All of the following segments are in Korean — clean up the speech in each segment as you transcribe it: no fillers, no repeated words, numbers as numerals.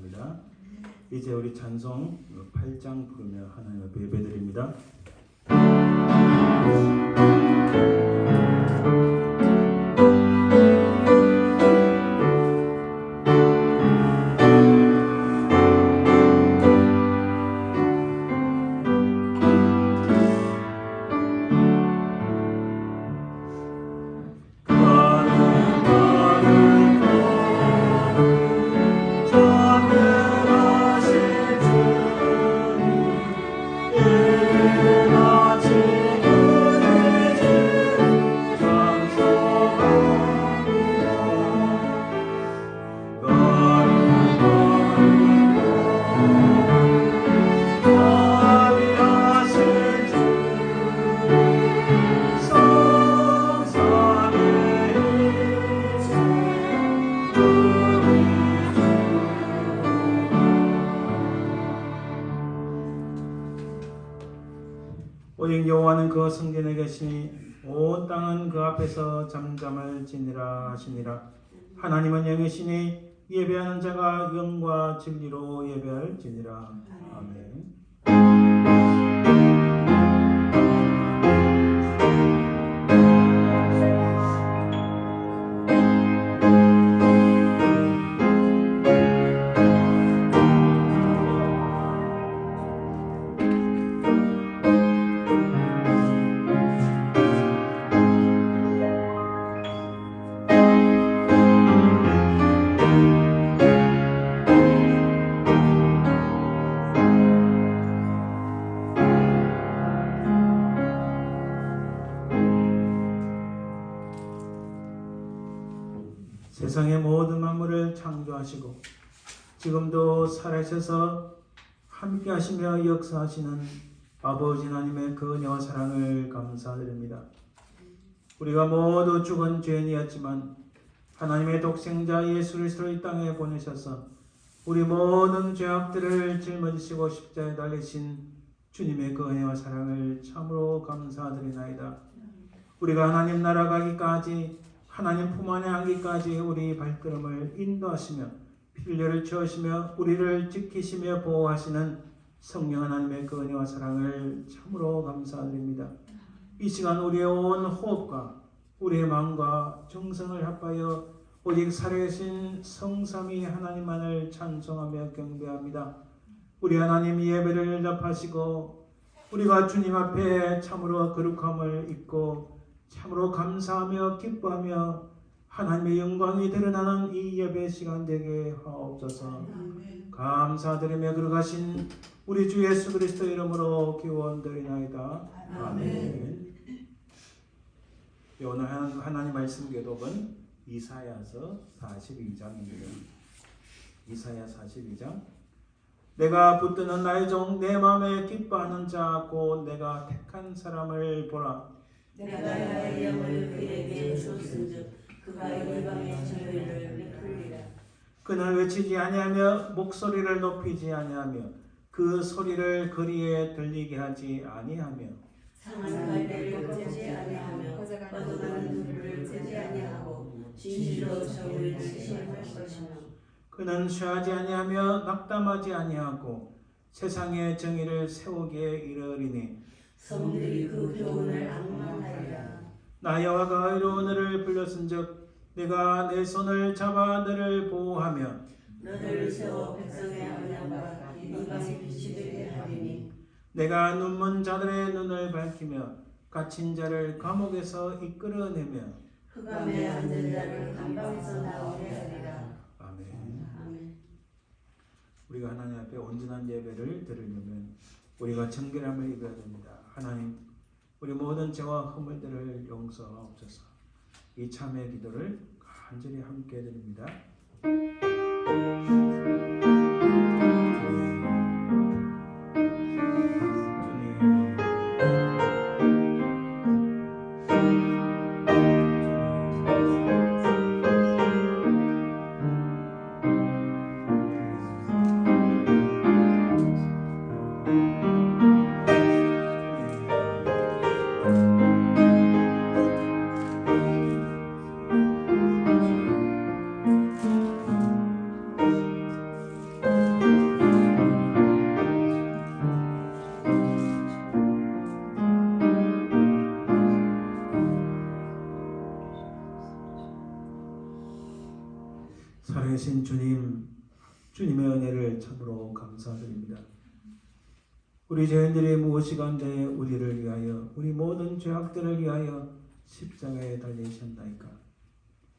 감사합니다. 이제 우리 찬송 8장 부르며 하나님 앞에 예배드립니다. 오직 여호와는 그 성전에 계시니 온 땅은 그 앞에서 잠잠을 지니라 하시니라. 하나님은 영이시니 예배하는 자가 영과 진리로 예배할지니라. 아멘. 세상의 모든 만물을 창조하시고 지금도 살아계셔서 함께 하시며 역사하시는 아버지 하나님의 그 은혜와 사랑을 감사드립니다. 우리가 모두 죽은 죄인이었지만 하나님의 독생자 예수 그리스도를 이 땅에 보내셔서 우리 모든 죄악들을 짊어지시고 십자가에 달리신 주님의 그 은혜와 사랑을 참으로 감사드리나이다. 우리가 하나님 나라 가기까지 하나님 품 안에 안기까지 우리 발걸음을 인도하시며 필요를 채우시며 우리를 지키시며 보호하시는 성령 하나님의 그 은혜와 사랑을 참으로 감사드립니다. 이 시간 우리의 온 호흡과 우리의 마음과 정성을 합하여 오직 살아계신 성삼위 하나님만을 찬송하며 경배합니다. 우리 하나님 예배를 답하시고 우리가 주님 앞에 참으로 거룩함을 입고 참으로 감사하며 기뻐하며 하나님의 영광이 드러나는 이 예배 시간 되게 하옵소서. 감사드리며 거룩하신 우리 주 예수 그리스도 이름으로 기원드리나이다. 아멘. 오늘 하나님 말씀 교독은 이사야서 42장입니다. 이사야 42장. 내가 붙드는 나의 종 내 마음에 기뻐하는 자 곧 내가 택한 사람을 보라. 내가 나의 영을 그에게 줬은즉 그가 이방의 죄를 베풀리라. 그는 외치지 아니하며 목소리를 높이지 아니하며 그 소리를 거리에 들리게 하지 아니하며 상한 갈대를 걷지 아니하며 뻗어가는 누를 걷지 아니하고 진실로 정을 지시할 것이며 그는 취하지 아니하며 낙담하지 아니하고 세상의 정의를 세우기에 이르리니 성들이 그 교훈을 악망하리라. 나 여호와가 의로운 너를 불렀은즉 내가 내 손을 잡아 너를 보호하며 너를 세워 백성의 언약과 이방의 빛이 되게 하리니 내가 눈먼 자들의 눈을 밝히며 갇힌 자를 감옥에서 이끌어내며 흑암에 앉은 자를 감방에서 나오게 하리라. 아멘. 아멘. 우리가 하나님 앞에 온전한 예배를 드리려면 우리가 정결함을 입어야 됩니다. 하나님, 우리 모든 죄와 허물들을 용서하옵소서. 이 참회 기도를 간절히 함께 드립니다. 주님의 은혜를 참으로 감사드립니다. 우리 죄인들이 무엇이간데 우리를 위하여 우리 모든 죄악들을 위하여 십자가에 달리셨나이까.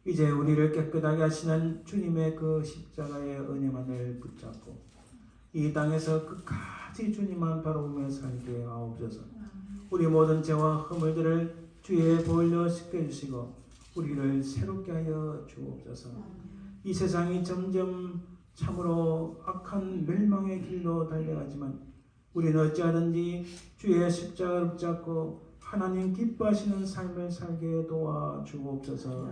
이제 우리를 깨끗하게 하시는 주님의 그 십자가의 은혜만을 붙잡고 이 땅에서 끝까지 주님만 바라보며 살게 하옵소서. 우리 모든 죄와 허물들을 주의 보혈로 씻겨주시고 우리를 새롭게 하여 주옵소서. 이 세상이 점점 참으로 악한 멸망의 길로 달려가지만 우리는 어찌하든지 주의 십자가를 붙잡고 하나님 기뻐하시는 삶을 살게 도와주옵소서.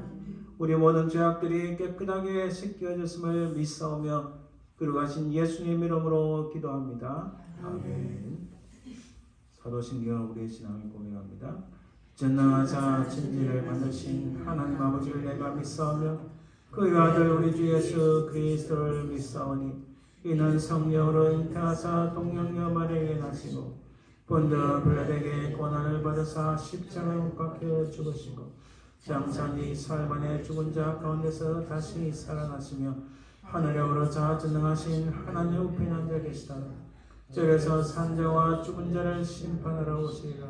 우리 모든 죄악들이 깨끗하게 씻겨졌음을 믿사오며 그러가신 예수님 이름으로 기도합니다. 아멘. 사도신경 우리의 신앙을 고백합니다. 전능하사 진리를 만드신 하나님 아버지를 내가 믿사오며 그의 아들 우리 주 예수 그리스도를 믿사오니 이는 성령으로 잉태하사 동정녀 마리아에게 나시고 본드 빌라에게 고난을 받으사 십자가에 못 박혀 죽으시고 장사니 사흘 만에 죽은 자 가운데서 다시 살아나시며 하늘에 오르사 전능하신 하나님 우편에 앉아 계시다가 저에서 산자와 죽은 자를 심판하러 오시리라.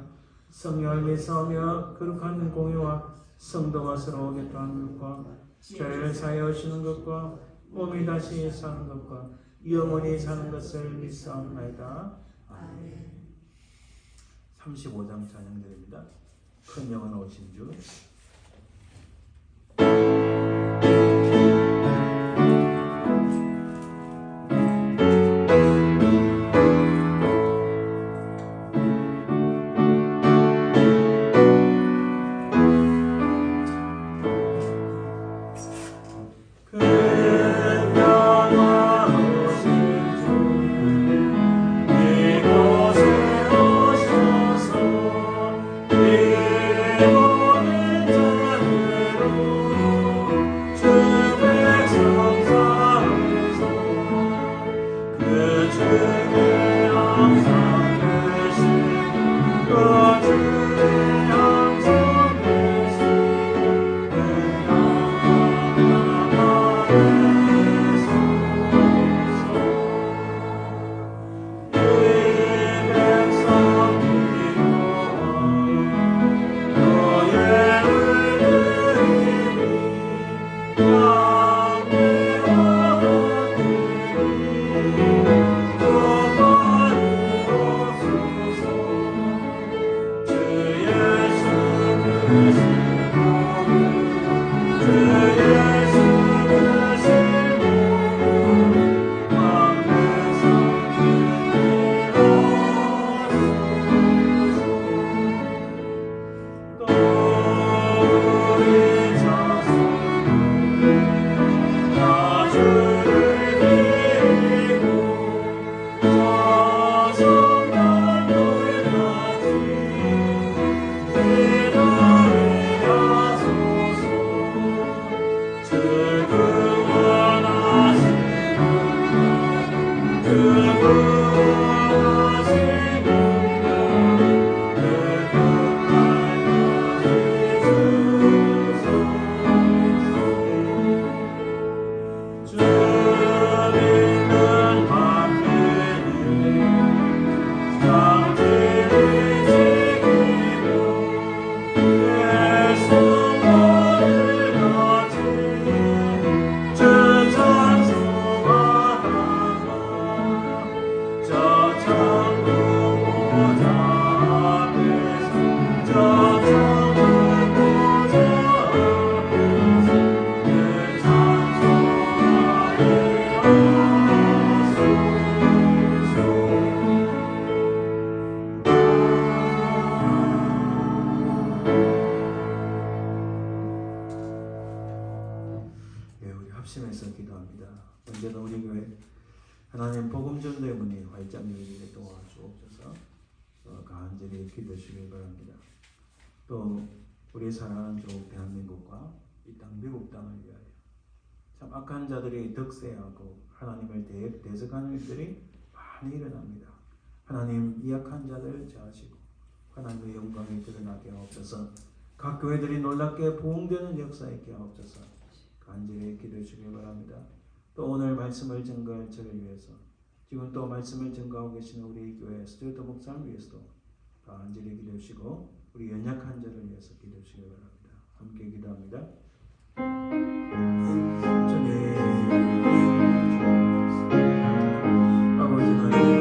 성령을 믿사오며 거룩한 공의와 성도가 서로 교통하는 것과 죄를 사하여 주시는 것과 몸이 다시 사는 것과 영원히 사는 것을 믿사옵나이다. 아멘. 35장 찬양드립니다. 큰 영원 오신 주. 합심해서 기도합니다. 언제나 우리 교회 하나님 복음 전도의 문이 활짝 열리게 도와주옵소서. 간절히 기도해 주시기 바랍니다. 또 우리 사랑하는 주 대한민국과 이 땅 미국 땅을 위하여 참 악한 자들이 득세하고 하나님을 대적하는 일들이 많이 일어납니다. 하나님 이 악한 자들을 제하시고 하나님의 영광이 드러나게 하옵소서. 각 교회들이 놀랍게 부흥되는 역사 있게 하옵소서. 간절히 기도해 주시기 바랍니다. 또 오늘 말씀을 증거할 저를 위해서 지금 또 말씀을 증거하고 계시는 우리 교회 스튜어트 목사를 위해서도 간절히 기도하시고 우리 연약한 자를 위해서 기도하시기 바랍니다. 함께 기도합니다. 주님 아버지 하나님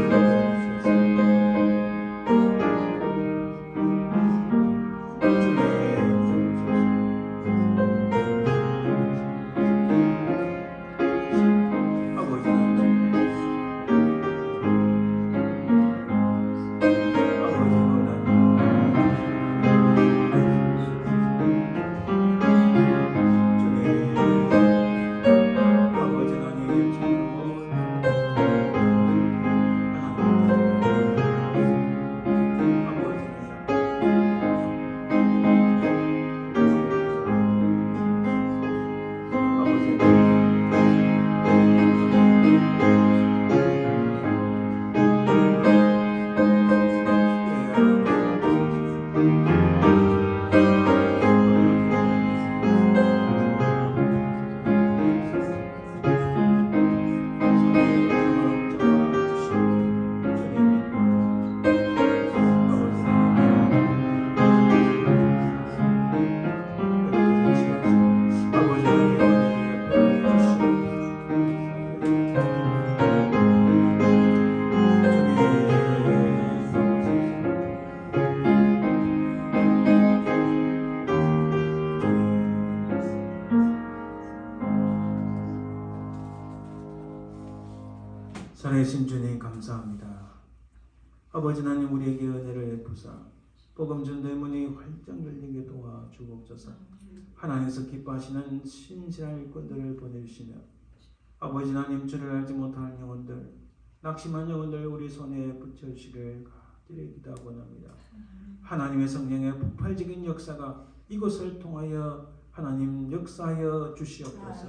살아계신 주님 감사합니다. 아버지 하나님 우리에게 은혜를 베푸사 복음 전도의 문이 활짝 열리게 도와주옵소서. 하나님께서 기뻐하시는 신실한 일꾼들을 보내주시며 아버지 하나님 주를 알지 못하는 영혼들 낙심한 영혼들 우리 손에 붙여주시길 간절히 기도하고 합니다. 하나님의 성령의 폭발적인 역사가 이곳을 통하여 하나님 역사하여 주시옵소서.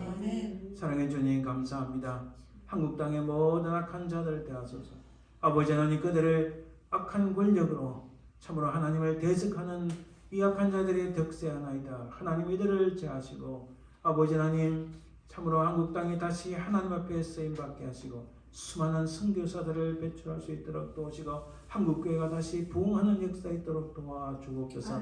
사랑의 주님 감사합니다. 한국 땅의 모든 악한 자들을 대하소서. 아버지 하나님 그들을 악한 권력으로 참으로 하나님을 대적하는 이 악한 자들이 득세하나이다. 하나님 이들을 제하시고 아버지 하나님 참으로 한국 땅이 다시 하나님 앞에 쓰임받게 하시고 수많은 선교사들을 배출할 수 있도록 도우시고 한국교회가 다시 부흥하는 역사 있도록 도와주옵소서.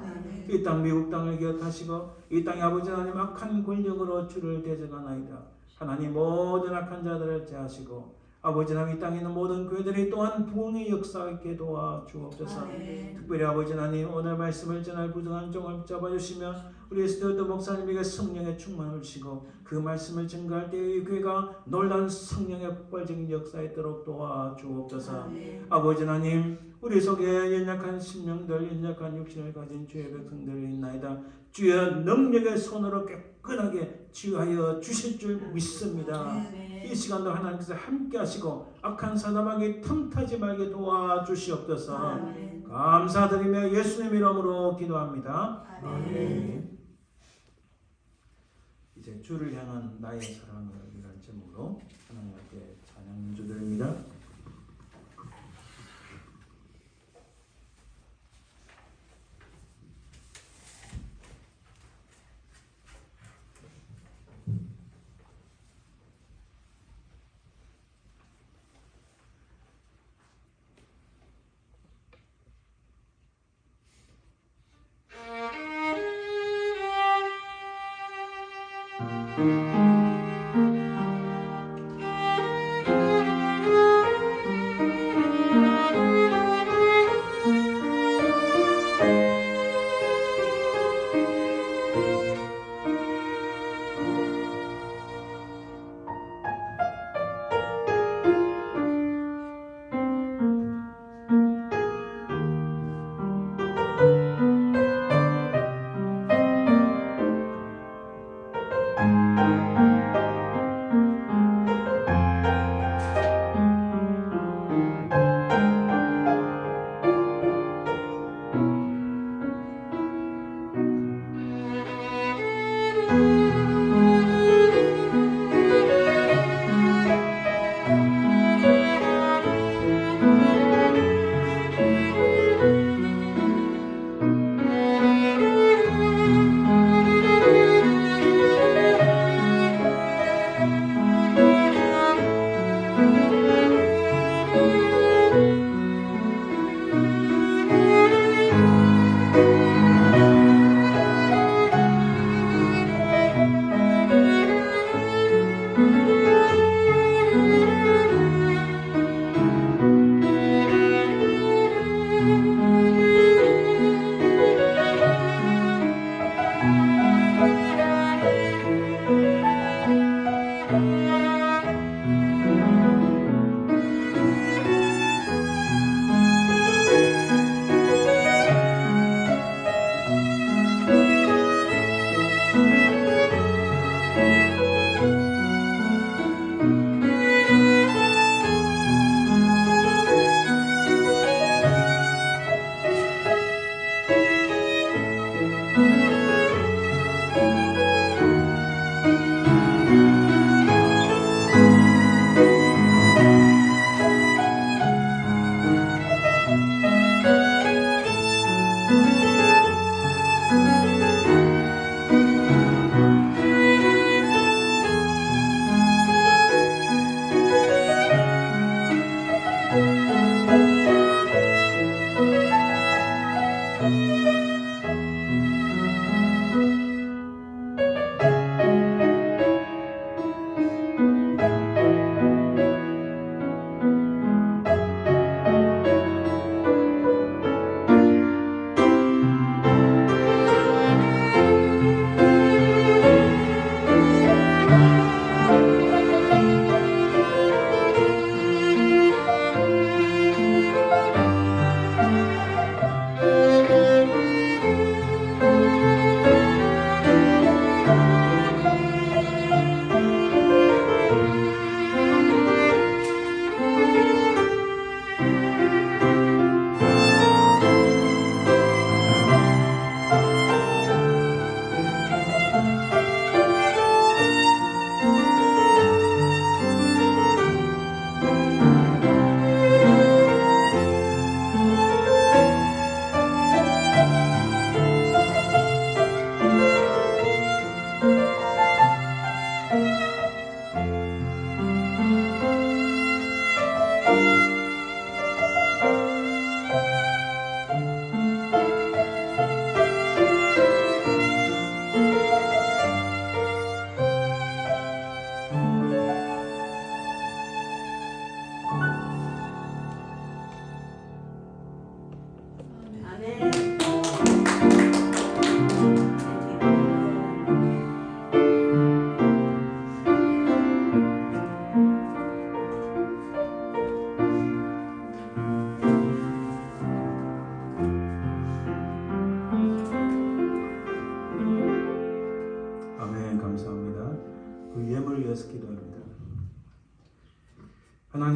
이 땅 미국 땅을 기억하시고 이 땅의 아버지 하나님 악한 권력으로 주를 대적하나이다. 하나님 모든 악한 자들을 제하시고 아버지 하나님 이 땅에 있는 모든 교회들이 또한 부흥의 역사 있게 도와주옵소서. 특별히 아버지 하나님 오늘 말씀을 전할 부정한 종을 잡아주시며 우리 스튜어트 목사님에게 성령의 충만을 주시고 그 말씀을 증거할 때 이 교회가 놀라운 성령의 폭발적인 역사 있도록 도와주옵소서. 아버지 하나님 우리 속에 연약한 심령들 연약한 육신을 가진 주의 백성들이 있나이다. 주의 능력의 손으로 깨끗하게 치유하여 주실 줄 믿습니다. 이 시간도 하나님께서 함께 하시고 악한 사담하게 틈타지 말게 도와주시옵소서. 감사드리며 예수님 이름으로 기도합니다. 아멘. 이제 주를 향한 나의 사랑을 이라는 제목으로 하나님 앞에 찬양 연주 드립니다.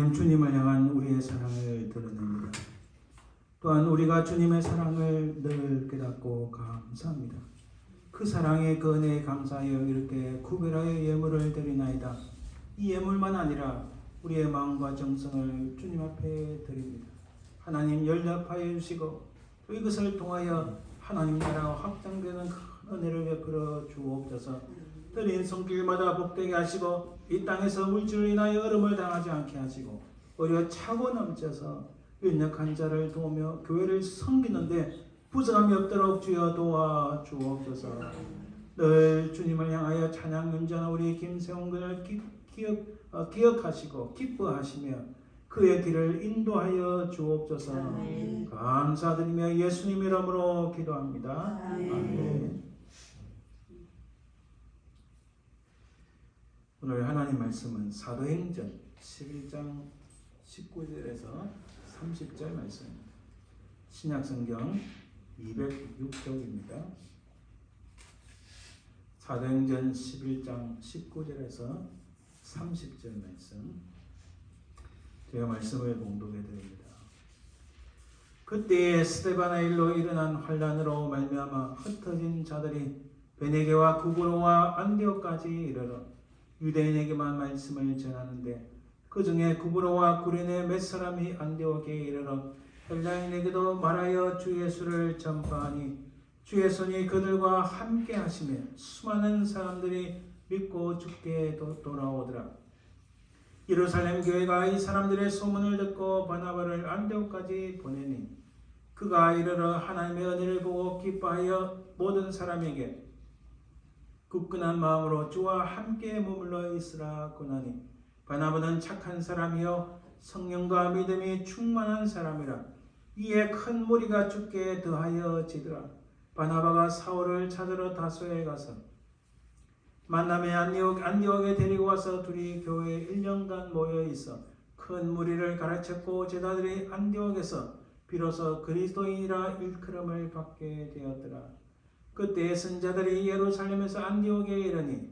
하나님 주님을 향한 우리의 사랑을 드러냅니다. 또한 우리가 주님의 사랑을 늘 깨닫고 감사합니다. 그 사랑의 그 은혜에 감사하여 이렇게 구별하여 예물을 드리나이다. 이 예물만 아니라 우리의 마음과 정성을 주님 앞에 드립니다. 하나님 연락하여 주시고 또 이것을 통하여 하나님 나라가 확장되는 큰 은혜를 베풀어 주옵소서. 드린 손길마다 복되게 하시고 이 땅에서 물질로 인하여 얼음을 당하지 않게 하시고 오히려 차고 넘쳐서 연약한 자를 도우며 교회를 섬기는데 부정함이 없도록 주여 도와 주옵소서. 늘 주님을 향하여 찬양 연주하는 우리 김세훈 군을 기억하시고 기뻐하시며 그의 길을 인도하여 주옵소서. 아멘. 감사드리며 예수님 이름으로 기도합니다. 아멘. 오늘 하나님 말씀은 사도행전 11장 19절에서 30절 말씀입니다. 신약성경 206쪽입니다. 사도행전 11장 19절에서 30절 말씀, 제가 말씀을 봉독해 드립니다. 그때에 스데바나 일로 일어난 환란으로 말미암아 흩어진 자들이 베네게와 구브로와 안디옥까지 이르러 유대인에게만 말씀을 전하는데 그 중에 구브로와 구레네 몇 사람이 안디옥에 이르러 헬라인에게도 말하여 주 예수를 전파하니 주의 손이 그들과 함께 하시며 수많은 사람들이 믿고 주께 돌아오더라. 예루살렘 교회가 이 사람들의 소문을 듣고 바나바를 안디옥까지 보내니 그가 이르러 하나님의 은혜를 보고 기뻐하여 모든 사람에게 굳건한 마음으로 주와 함께 머물러 있으라 권하니 바나바는 착한 사람이요 성령과 믿음이 충만한 사람이라. 이에 큰 무리가 주께 더하여지더라. 바나바가 사울을 찾으러 다소에 가서 만남의 안디옥에 데리고 와서 둘이 교회에 1년간 모여 있어 큰 무리를 가르쳤고 제자들이 안디옥에서 비로소 그리스도인이라 일컬음을 받게 되었더라. 그때 선자들이 예루살렘에서 안디옥에 이르니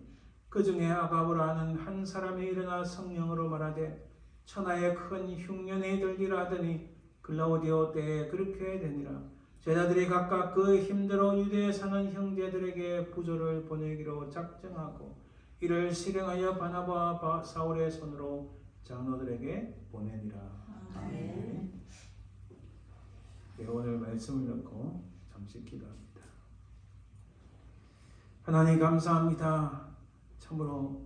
그 중에 아가보라 하는 한 사람이 일어나 성령으로 말하되 천하에 큰 흉년이 들리라 하더니 글라우디오 때에 그렇게 되니라. 제자들이 각각 그 힘대로 유대에 사는 형제들에게 부조를 보내기로 작정하고 이를 실행하여 바나바와 사울의 손으로 장로들에게 보내니라. 아멘. 네, 오늘 말씀을 놓고 잠시 기도합니다. 하나님 감사합니다. 참으로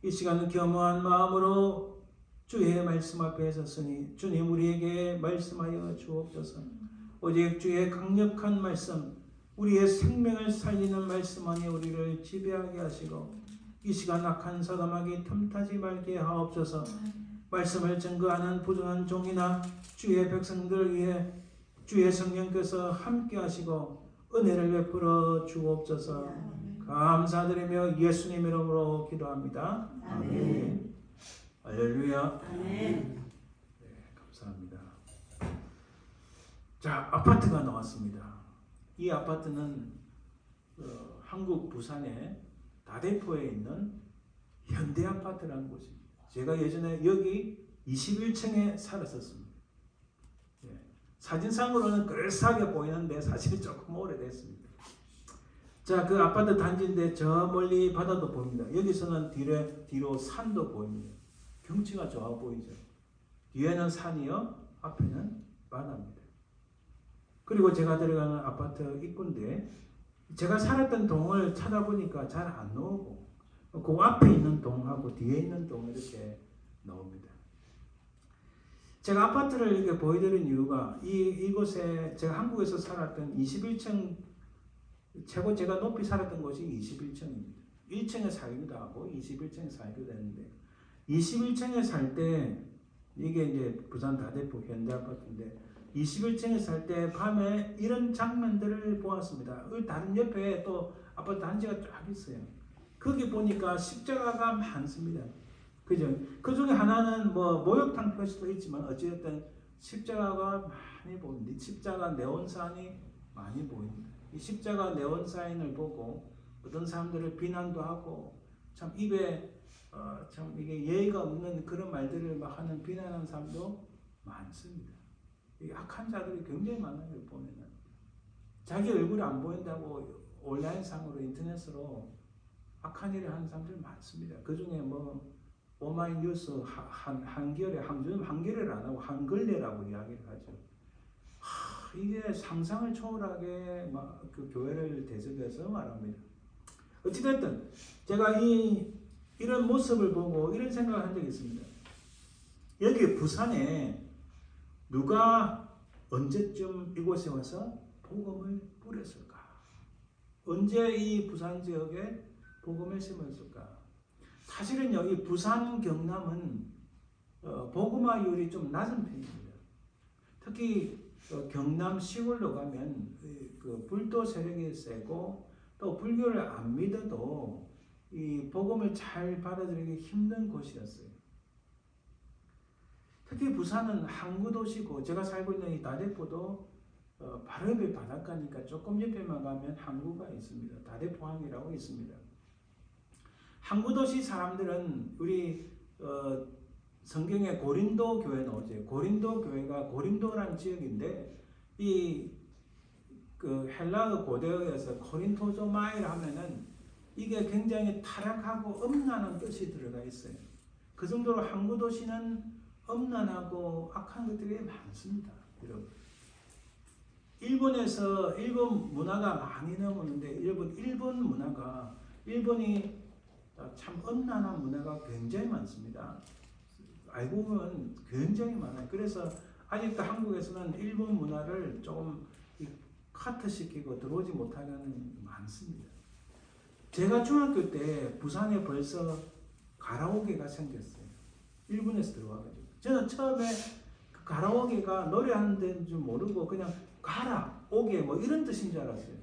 이 시간은 겸허한 마음으로 주의 말씀 앞에 섰으니 주님 우리에게 말씀하여 주옵소서. 오직 주의 강력한 말씀, 우리의 생명을 살리는 말씀만이 우리를 지배하게 하시고 이 시간 악한 사람에게 틈타지 말게 하옵소서. 말씀을 증거하는 부정한 종이나 주의 백성들을 위해 주의 성령께서 함께 하시고 은혜를 베풀어 주옵소서. 감사드리며 예수님 이름으로 기도합니다. 아멘. 할렐루야. 아멘. 네, 감사합니다. 자, 아파트가 나왔습니다. 이 아파트는 한국 부산의 다대포에 있는 현대아파트라는 곳입니다. 제가 예전에 여기 21층에 살았었습니다. 예, 사진상으로는 그럴싸하게 보이는데 사실 조금 오래됐습니다. 자, 그 아파트 단지인데 저 멀리 바다도 보입니다. 여기서는 뒤로 산도 보입니다. 경치가 좋아 보이죠. 뒤에는 산이요, 앞에는 바다입니다. 그리고 제가 들어가는 아파트 입구인데 제가 살았던 동을 찾아보니까 잘 안 나오고 그 앞에 있는 동하고 뒤에 있는 동 이렇게 나옵니다. 제가 아파트를 이렇게 보여드린 이유가 이곳에 제가 한국에서 살았던 21층 최고 제가 높이 살았던 곳이 21층입니다. 1층에 살기도 하고 21층에 살기도 했는데 21층에 살 때 이게 이제 부산 다대포 현대아파트인데 21층에 살 때 밤에 이런 장면들을 보았습니다. 그 다른 옆에 또 아파트 단지가 쫙 있어요. 거기 보니까 십자가가 많습니다. 그죠? 그 중에 하나는 뭐 목욕탕 표시도 있지만 어찌됐든 십자가가 많이 보입니다. 십자가 네온사인이 많이 보입니다. 이 십자가 네온사인을 보고 어떤 사람들을 비난도 하고 참 입에 참 이게 예의가 없는 그런 말들을 막 하는 비난하는 사람도 많습니다. 이 악한 자들이 굉장히 많아요. 보면은 자기 얼굴이 안 보인다고 온라인상으로 인터넷으로 악한 일을 하는 사람들 많습니다. 그 중에 뭐 오마이뉴스 한겨레, 한겨레를 안 하고 한글레라고 이야기를 하죠. 이게 상상을 초월하게 막 그 교회를 대적해서 말합니다. 어찌됐든 제가 이런 모습을 보고 이런 생각을 한 적이 있습니다. 여기 부산에 누가 언제쯤 이곳에 와서 복음을 뿌렸을까? 언제 이 부산 지역에 복음을 심었을까? 사실은 여기 부산 경남은 복음화율이 좀 낮은 편입니다. 특히 경남 시골로 가면 그 불도 세력이 세고 또 불교를 안 믿어도 이 복음을 잘 받아들이기 힘든 곳이었어요. 특히 부산은 항구 도시고 제가 살고 있는 이 다대포도 바로 옆에 바닷가니까 조금 옆에만 가면 항구가 있습니다. 다대포항이라고 있습니다. 항구 도시 사람들은 우리 성경에 고린도 교회 나오죠. 고린도 교회가 고린도라는 지역인데 그 헬라어 고대어에서 코린토조마이라 하면은 이게 굉장히 타락하고 엄난한 뜻이 들어가 있어요. 그 정도로 항구 도시는 엄난하고 악한 것들이 많습니다. 여러분. 일본에서 일본 문화가 많이 넘어오는데 일본 문화가 일본이 참 엄난한 문화가 굉장히 많습니다. 알고 보면 굉장히 많아요. 그래서 아직도 한국에서는 일본 문화를 조금 카트시키고 들어오지 못하는 많습니다. 제가 중학교 때 부산에 벌써 가라오케가 생겼어요. 일본에서 들어와가지고. 저는 처음에 그 가라오케가 노래하는 데인 줄 모르고 그냥 가라, 오게 뭐 이런 뜻인 줄 알았어요.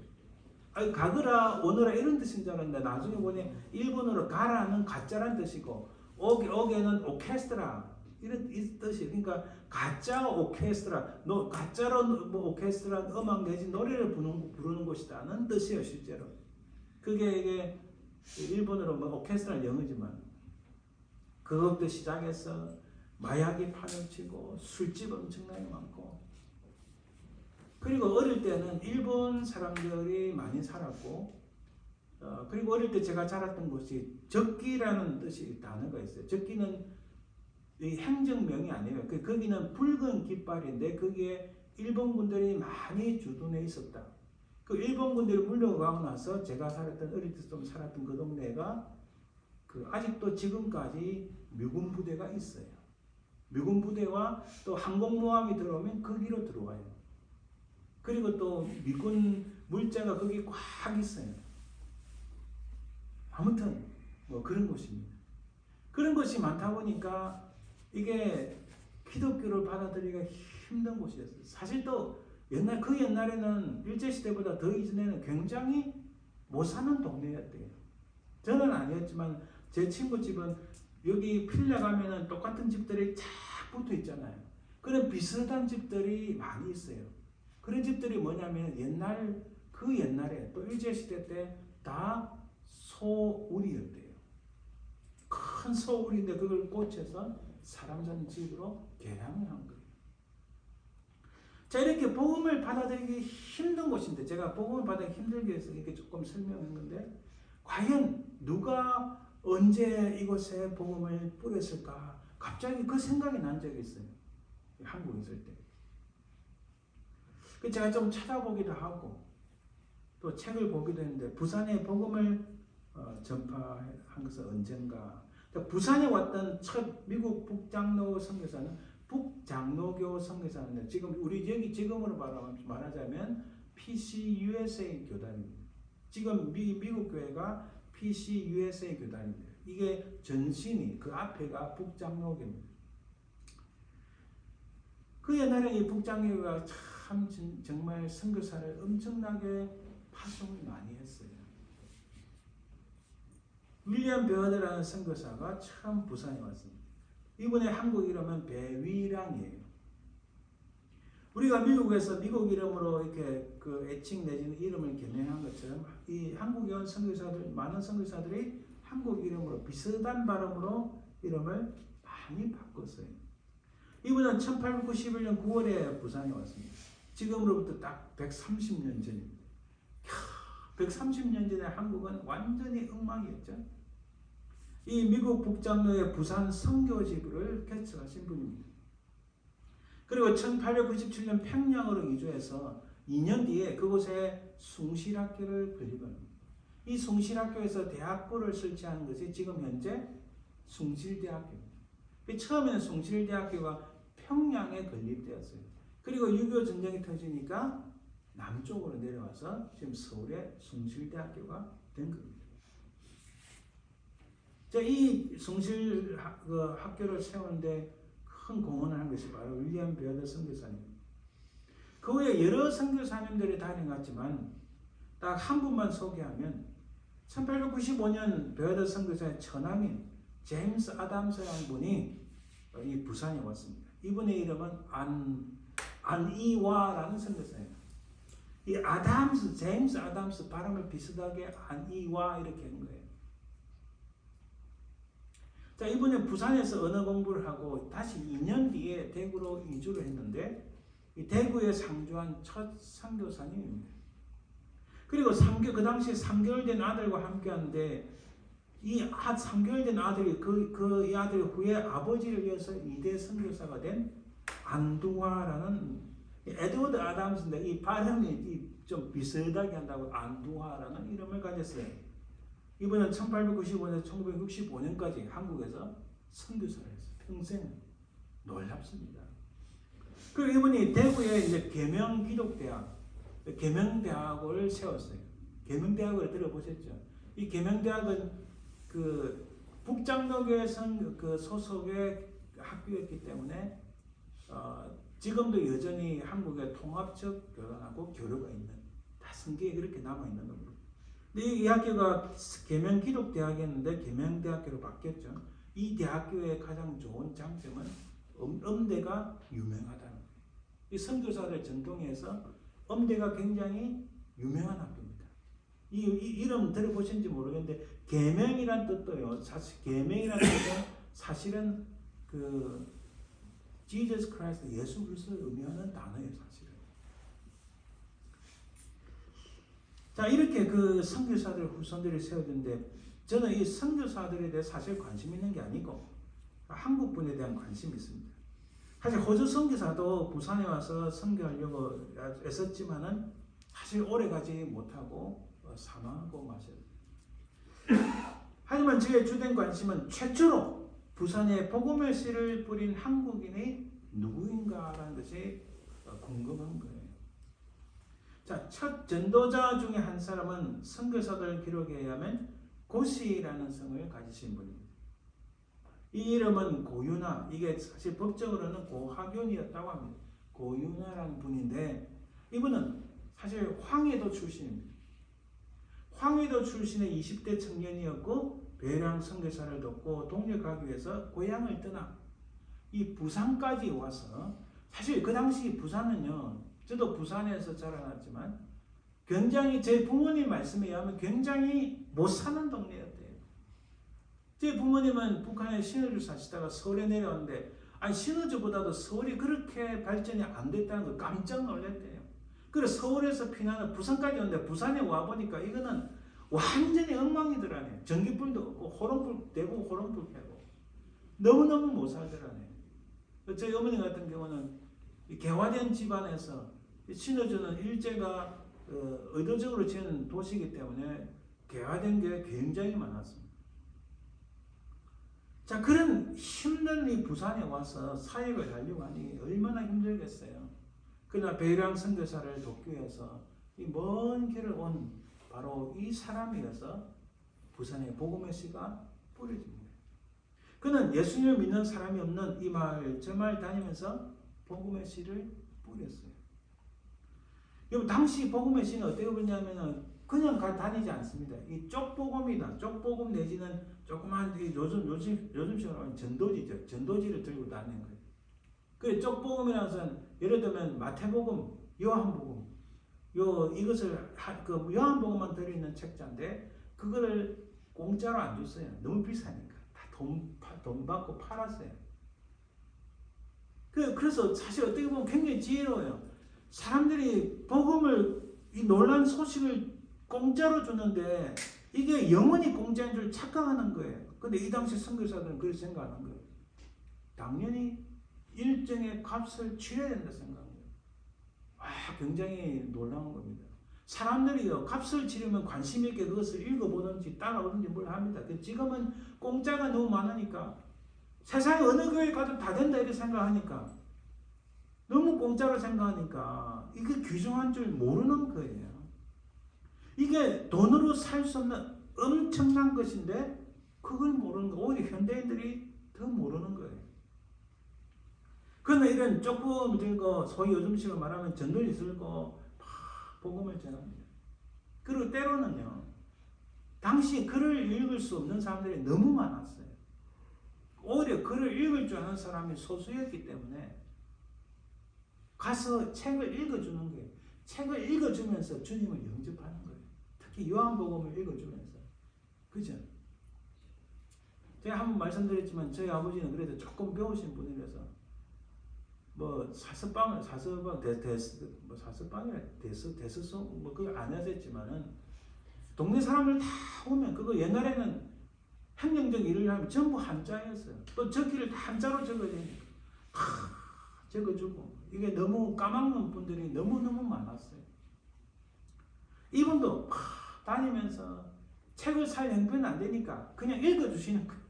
아니, 가거라, 오너라 이런 뜻인 줄 알았는데 나중에 보니 일본어로 가라는 가짜란 뜻이고 오게는 오케스트라 이런 뜻이. 그러니까 가짜 오케스트라, 가짜로 뭐 오케스트라 음악 내지 노래를 부르는 곳이다는 뜻이에요 실제로. 그게 이게 일본어로 뭐 오케스트라 영어지만 그것도 시작해서 마약이 파렴치고 술집 엄청나게 많고. 그리고 어릴 때는 일본 사람들이 많이 살았고, 그리고 어릴 때 제가 자랐던 곳이 적기라는 뜻이 단어가 있어요. 적기는 이 행정명이 아니에요. 거기는 붉은 깃발인데 거기에 일본군들이 많이 주둔해 있었다. 그 일본군들이 물러가고 나서 제가 살았던 어릴 때 좀 살았던 그 동네가 아직도 지금까지 미군 부대가 있어요. 미군 부대와 또 항공모함이 들어오면 거기로 들어와요. 그리고 또 미군 물자가 거기 꽉 있어요. 아무튼 뭐 그런 곳입니다. 그런 것이 많다 보니까 이게 기독교를 받아들이기가 힘든 곳이었어요. 사실 또 그 옛날에는 일제시대보다 더 이전에는 굉장히 못 사는 동네였대요. 저는 아니었지만 제 친구 집은 여기 필라 가면은 똑같은 집들이 쫙 붙어 있잖아요. 그런 비슷한 집들이 많이 있어요. 그런 집들이 뭐냐면 옛날에 또 일제시대 때 다 소울이었대요. 큰 소울인데 그걸 꽂혀서 사람 사는 집으로 개량을 한 거예요. 자, 이렇게 복음을 받아들이기 힘든 곳인데 제가 복음을 받아들이기 힘들게 해서 이렇게 조금 설명했는데 과연 누가 언제 이곳에 복음을 뿌렸을까? 갑자기 그 생각이 난 적이 있어요. 한국에 있을 때. 제가 좀 찾아보기도 하고 또 책을 보기도 했는데 부산에 복음을 전파한 것은 언젠가. 부산에 왔던 첫 미국 북장로 선교사는 북장로교 선교사인데 지금 우리 여기 지금으로 말하자면 PCUSA 교단입니다. 지금 미국 교회가 PCUSA 교단입니다. 이게 전신이 그 앞에가 북장로교입니다. 그 옛날에 이 북장로교가 참 정말 선교사를 엄청나게 파송을 많이 했어요. 윌리엄 베어드라는 선교사가 처음 부산에 왔습니다. 이분의 한국 이름은 배위량이에요. 우리가 미국에서 미국 이름으로 이렇게 그 애칭 내지는 이름을 개명한 것처럼 이 한국에 온 선교사들, 많은 선교사들이 한국 이름으로 비슷한 발음으로 이름을 많이 바꿨어요. 이분은 1891년 9월에 부산에 왔습니다. 지금으로부터 딱 130년 전입니다. 130년 전에 한국은 완전히 엉망이었죠. 이 미국 북장로의 부산 선교지부를 개척하신 분입니다. 그리고 1897년 평양으로 이주해서 2년 뒤에 그곳에 숭실학교를 건립합니다. 이 숭실학교에서 대학부를 설치하는 것이 지금 현재 숭실대학교입니다. 처음에는 숭실대학교가 평양에 건립되었어요. 그리고 6.25 전쟁이 터지니까 남쪽으로 내려와서 지금 서울의 숭실대학교가 된 겁니다. 자, 이 숭실 학교를 세우는데 큰 공헌을 한 것이 바로 윌리엄 베어더 선교사님입니다. 그 후에 여러 선교사님들이 다녀갔지만 딱 한 분만 소개하면 1895년 베어더 선교사의 처남인 제임스 아담스라는 분이 이 부산에 왔습니다. 이분의 이름은 안이와라는 선교사예요. 이 아담스, 제임스 아담스 발음을 비슷하게 안이와 이렇게 한 거예요. 자, 이분은 부산에서 언어 공부를 하고 다시 2년 뒤에 대구로 이주를 했는데 이 대구에 상주한 첫 선교사님입니다. 그리고 그 당시에 3개월 된 아들과 함께 하는데 이 3개월 된 아들이 이 아들이 후에 아버지를 위해서 2대 선교사가 된 안두화라는 에드워드 아담스인데 이 발음이 좀 비슷하게 한다고 안두화라는 이름을 가졌어요. 이분은 1895년에서 1965년까지 한국에서 선교사를 했어요. 평생 놀랍습니다. 그리고 이분이 대구에 이제 계명대학을 세웠어요. 계명대학을 들어보셨죠? 이 계명대학은 그 북장로교회 소속의 학교였기 때문에 지금도 여전히 한국의 통합적 교단하고 교류가 있는 다 성경에 그렇게 남아 있는 겁니다. 근데 이 학교가 계명기독대학이었는데 계명대학교로 바뀌었죠. 이 대학교의 가장 좋은 장점은 음대가 유명하다는 거예요. 이 선교사들 전통에서 음대가 굉장히 유명한 학교입니다. 이 이름 들어보셨는지 모르겠는데 계명이란 뜻도요. 사실 계명이란 뜻은 사실은 그 Jesus Christ, 예수 그리스도를 의미하는 단어예요, 사실은. 자, 이렇게 그 선교사들 후손들이 세워졌는데 저는 이 선교사들에 대해 사실 관심 있는 게 아니고 한국 분에 대한 관심이 있습니다. 사실 호주 선교사도 부산에 와서 선교하려고 애썼지만은 사실 오래가지 못하고 사망하고 마셨어요. 하지만 저의 주된 관심은 최초로 부산에 복음의 씨를 뿌린 한국인이 누구인가라는 것이 궁금한 거예요. 자, 첫 전도자 중에 한 사람은 선교사들 기록에 의하면 고시라는 성을 가지신 분입니다. 이 이름은 고윤아, 이게 사실 법적으로는 고학연이었다고 합니다. 고윤아라는 분인데 이분은 사실 황해도 출신입니다. 황해도 출신의 20대 청년이었고 배량 선교사를 돕고 동력하기 위해서 고향을 떠나 이 부산까지 와서 사실 그 당시 부산은요, 저도 부산에서 자라났지만 굉장히 제 부모님 말씀에 의하면 굉장히 못 사는 동네였대요. 제 부모님은 북한에 신의주 사시다가 서울에 내려왔는데 아니 신의주보다도 서울이 그렇게 발전이 안 됐다는 걸 깜짝 놀랐대요. 그래서 서울에서 피난을 부산까지 왔는데 부산에 와보니까 이거는 완전히 엉망이더라네. 전기불도 없고 호롱불 대고 호롱불 켜고 너무너무 못 살더라네. 저희 어머니 같은 경우는 개화된 집안에서 신의주는 일제가 의도적으로 지은 도시이기 때문에 개화된 게 굉장히 많았습니다. 자, 그런 힘든 이 부산에 와서 사역을 하려고 하니 얼마나 힘들겠어요. 그러나 배량 선교사를 돕기 위해서 이 먼 길을 온 바로 이 사람이어서 부산에 복음의 씨가 뿌려집니다. 그는 예수님을 믿는 사람이 없는 이 마을 저 마을 다니면서 복음의 씨를 뿌렸어요. 여러분 당시 복음의 씨는 어떻게 보냐면은 그냥 다니지 않습니다. 이 쪽복음이다. 쪽복음 내지는 조그만 요즘식으로 하면 전도지죠. 전도지를 들고 다니는 거예요. 그 쪽복음이라는 것은 예를 들면 마태복음, 요한복음, 이것을 요한복음만 들어있는 책자인데 그거를 공짜로 안 줬어요. 너무 비싸니까. 다 돈 받고 팔았어요. 그래서 사실 어떻게 보면 굉장히 지혜로워요. 사람들이 복음을, 이 놀란 소식을 공짜로 주는데 이게 영원히 공짜인 줄 착각하는 거예요. 근데 이 당시 선교사들은 그렇게 생각하는 거예요. 당연히 일정의 값을 치러야 된다 생각합니다. 굉장히 놀라운 겁니다. 사람들이요, 값을 치르면 관심 있게 그것을 읽어보든지 따라오든지 뭘 합니다. 지금은 공짜가 너무 많으니까 세상에 어느 교회 가도 다 된다 이렇게 생각하니까, 너무 공짜로 생각하니까 이게 귀중한 줄 모르는 거예요. 이게 돈으로 살 수 없는 엄청난 것인데 그걸 모르는 거, 오히려 현대인들이 더 모르는 거예요. 그러나 이런 조금 들고 소위 요즘식으로 말하면 전도리 들고 복음을 전합니다. 그리고 때로는요, 당시 글을 읽을 수 없는 사람들이 너무 많았어요. 오히려 글을 읽을 줄 아는 사람이 소수였기 때문에 가서 책을 읽어주는 거예요. 책을 읽어주면서 주님을 영접하는 거예요. 특히 요한복음을 읽어주면서. 그죠? 제가 한번 말씀드렸지만 저희 아버지는 그래도 조금 배우신 분이라서 뭐 사서방이라 대서송 뭐 그걸 안 하셨지만은 동네 사람들 다 오면 그거 옛날에는 행정적 일을 하면 전부 한자였어요. 또 적기를 다 한자로 적어야 되니까 다 적어주고, 이게 너무 까막눈 분들이 너무너무 많았어요. 이분도 다니면서 책을 살 형편은 안 되니까 그냥 읽어주시는 거예요.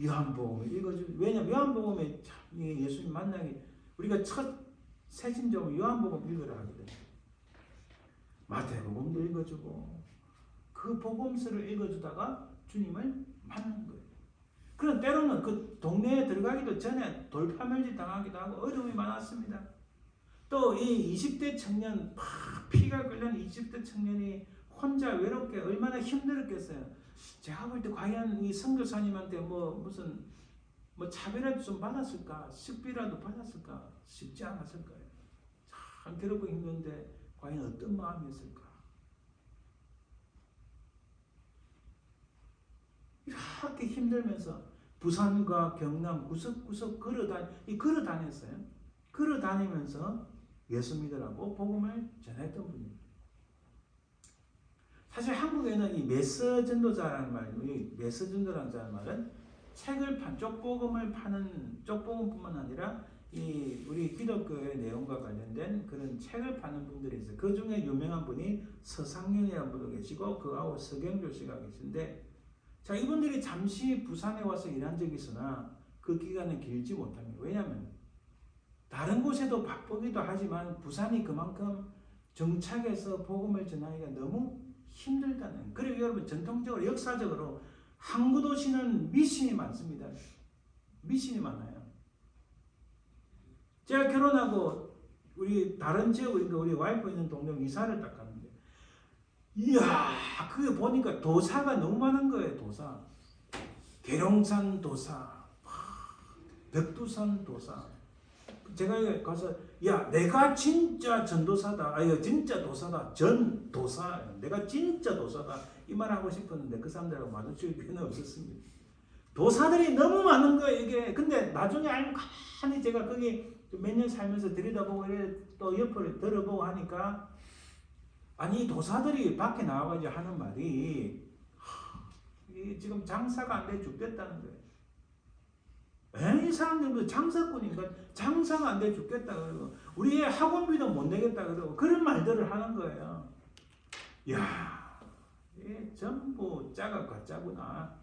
요한복음을 읽어주고, 왜냐면 요한복음에 예수님 만나기, 우리가 첫 새신종을 요한복음 읽으라 하거든요. 마태복음도 읽어주고, 그 복음서를 읽어주다가 주님을 만난 거예요. 그럼 때로는 그 동네에 들어가기도 전에 돌파멸지 당하기도 하고 어려움이 많았습니다. 또 이 20대 청년, 피가 끓는 20대 청년이 혼자 외롭게 얼마나 힘들었겠어요. 제가 볼 때 과연 이 선교사님한테 무슨 차별이라도 좀 받았을까? 식비라도 받았을까? 쉽지 않았을 거예요. 참 괴롭고 힘든데 과연 어떤 마음이었을까? 이렇게 힘들면서 부산과 경남 구석구석 걸어다녔어요. 걸어다니면서 예수 믿으라고 복음을 전했던 분입니다. 사실 한국에는 이 메서 전도자라는 말은 책을 쪽복음을 파는, 쪽복음뿐만 아니라 우리 기독교의 내용과 관련된 그런 책을 파는 분들이 있어요. 그 중에 유명한 분이 서상윤이라는 분도 계시고 그하고 서경조 씨가 계신데, 자, 이분들이 잠시 부산에 와서 일한 적이 있으나 그 기간은 길지 못합니다. 왜냐하면 다른 곳에도 바쁘기도 하지만 부산이 그만큼 정착해서 복음을 전하기가 너무 힘들다는. 그리고 여러분, 전통적으로 역사적으로 항구 도시는 미신이 많습니다. 미신이 많아요. 제가 결혼하고 우리 다른 지역에 우리 와이프 있는 동네 이사를 딱 갔는데, 이야, 그게 보니까 도사가 너무 많은 거예요. 도사. 계룡산 도사, 벽두산 도사. 제가 가서, 야, 내가 진짜 전도사다. 진짜 도사다. 전도사. 내가 진짜 도사다. 이 말 하고 싶었는데 그 사람들하고 마주칠 필요는 없었습니다. 도사들이 너무 많은 거예요, 이게. 근데 나중에 알고 가만히 제가 거기 몇 년 살면서 들여다보고 또 옆을 들어보고 하니까, 아니, 도사들이 밖에 나와가지고 하는 말이 지금 장사가 안 돼 죽겠다는 거예요. 이 사람들도 장사꾼인가? 장사가 안 돼 죽겠다 그러고, 우리의 학원비도 못 내겠다 그러고, 그런 말들을 하는 거예요. 이야, 전부 짜가 가짜구나.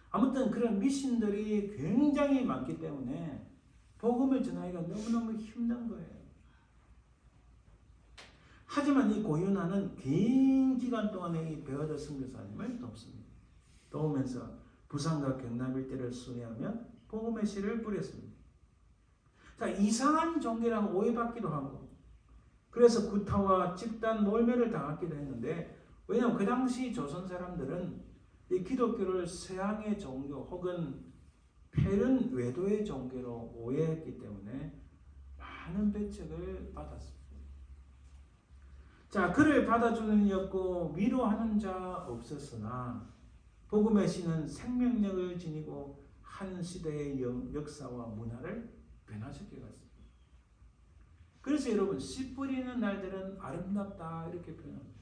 아무튼 그런 미신들이 굉장히 많기 때문에 복음을 전하기가 너무너무 힘든 거예요. 하지만 이 고윤아는 긴 기간 동안에 이 베어더 선교사님을 돕습니다. 도우면서 부산과 경남 일대를 순회하며 복음의 씨를 뿌렸습니다. 자, 이상한 종교라고 오해받기도 하고, 그래서 구타와 집단 몰매를 당하기도 했는데, 왜냐하면 그 당시 조선 사람들은 이 기독교를 서양의 종교 혹은 폐른 외도의 종교로 오해했기 때문에 많은 배척을 받았습니다. 자, 그를 받아주는 이 없고 위로하는 자 없었으나 복음의 씨는 생명력을 지니고 한 시대의 역사와 문화를 변화시켜 갔습니다. 그래서 여러분, 씨 뿌리는 날들은 아름답다 이렇게 표현합니다.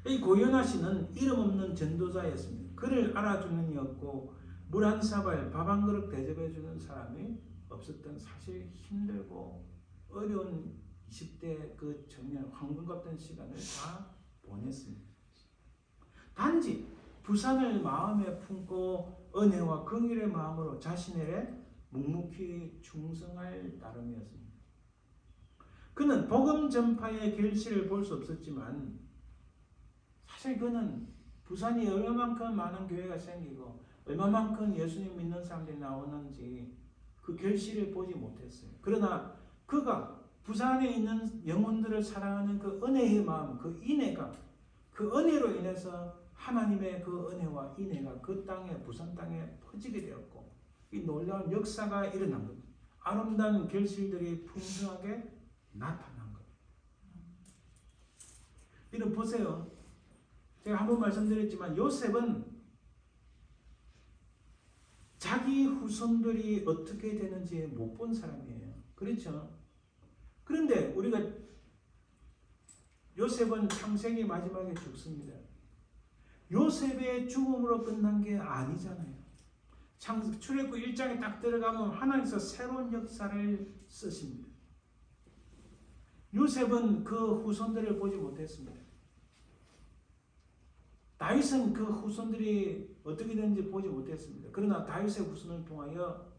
이 고요나 씨는 이름 없는 전도자였습니다. 그를 알아주는 이었고 물 한 사발, 밥 한 그릇 대접해 주는 사람이 없었던 사실 힘들고 어려운 20대 그 청년 황금 같은 시간을 다 보냈습니다. 단지 부산을 마음에 품고 은혜와 긍휼의 마음으로 자신의 묵묵히 충성할 따름이었습니다. 그는 복음 전파의 결실을 볼 수 없었지만 사실 그는 부산이 얼마만큼 많은 교회가 생기고 얼마만큼 예수님 믿는 사람들이 나오는지 그 결실을 보지 못했어요. 그러나 그가 부산에 있는 영혼들을 사랑하는 그 은혜의 마음, 그 인애가, 그 은혜로 인해서 하나님의 그 은혜와 인애가 그 땅에, 부산 땅에 퍼지게 되었고 이 놀라운 역사가 일어난 겁니다. 아름다운 결실들이 풍성하게 나타난 겁니다. 이런 보세요. 제가 한번 말씀드렸지만 요셉은 자기 후손들이 어떻게 되는지 못 본 사람이에요. 그렇죠? 그런데 우리가 요셉은 창세기 마지막에 죽습니다. 요셉의 죽음으로 끝난 게 아니잖아요. 출애굽 1장에 딱 들어가면 하나님께서 새로운 역사를 쓰십니다. 요셉은 그 후손들을 보지 못했습니다. 다윗은 그 후손들이 어떻게 되는지 보지 못했습니다. 그러나 다윗의 후손을 통하여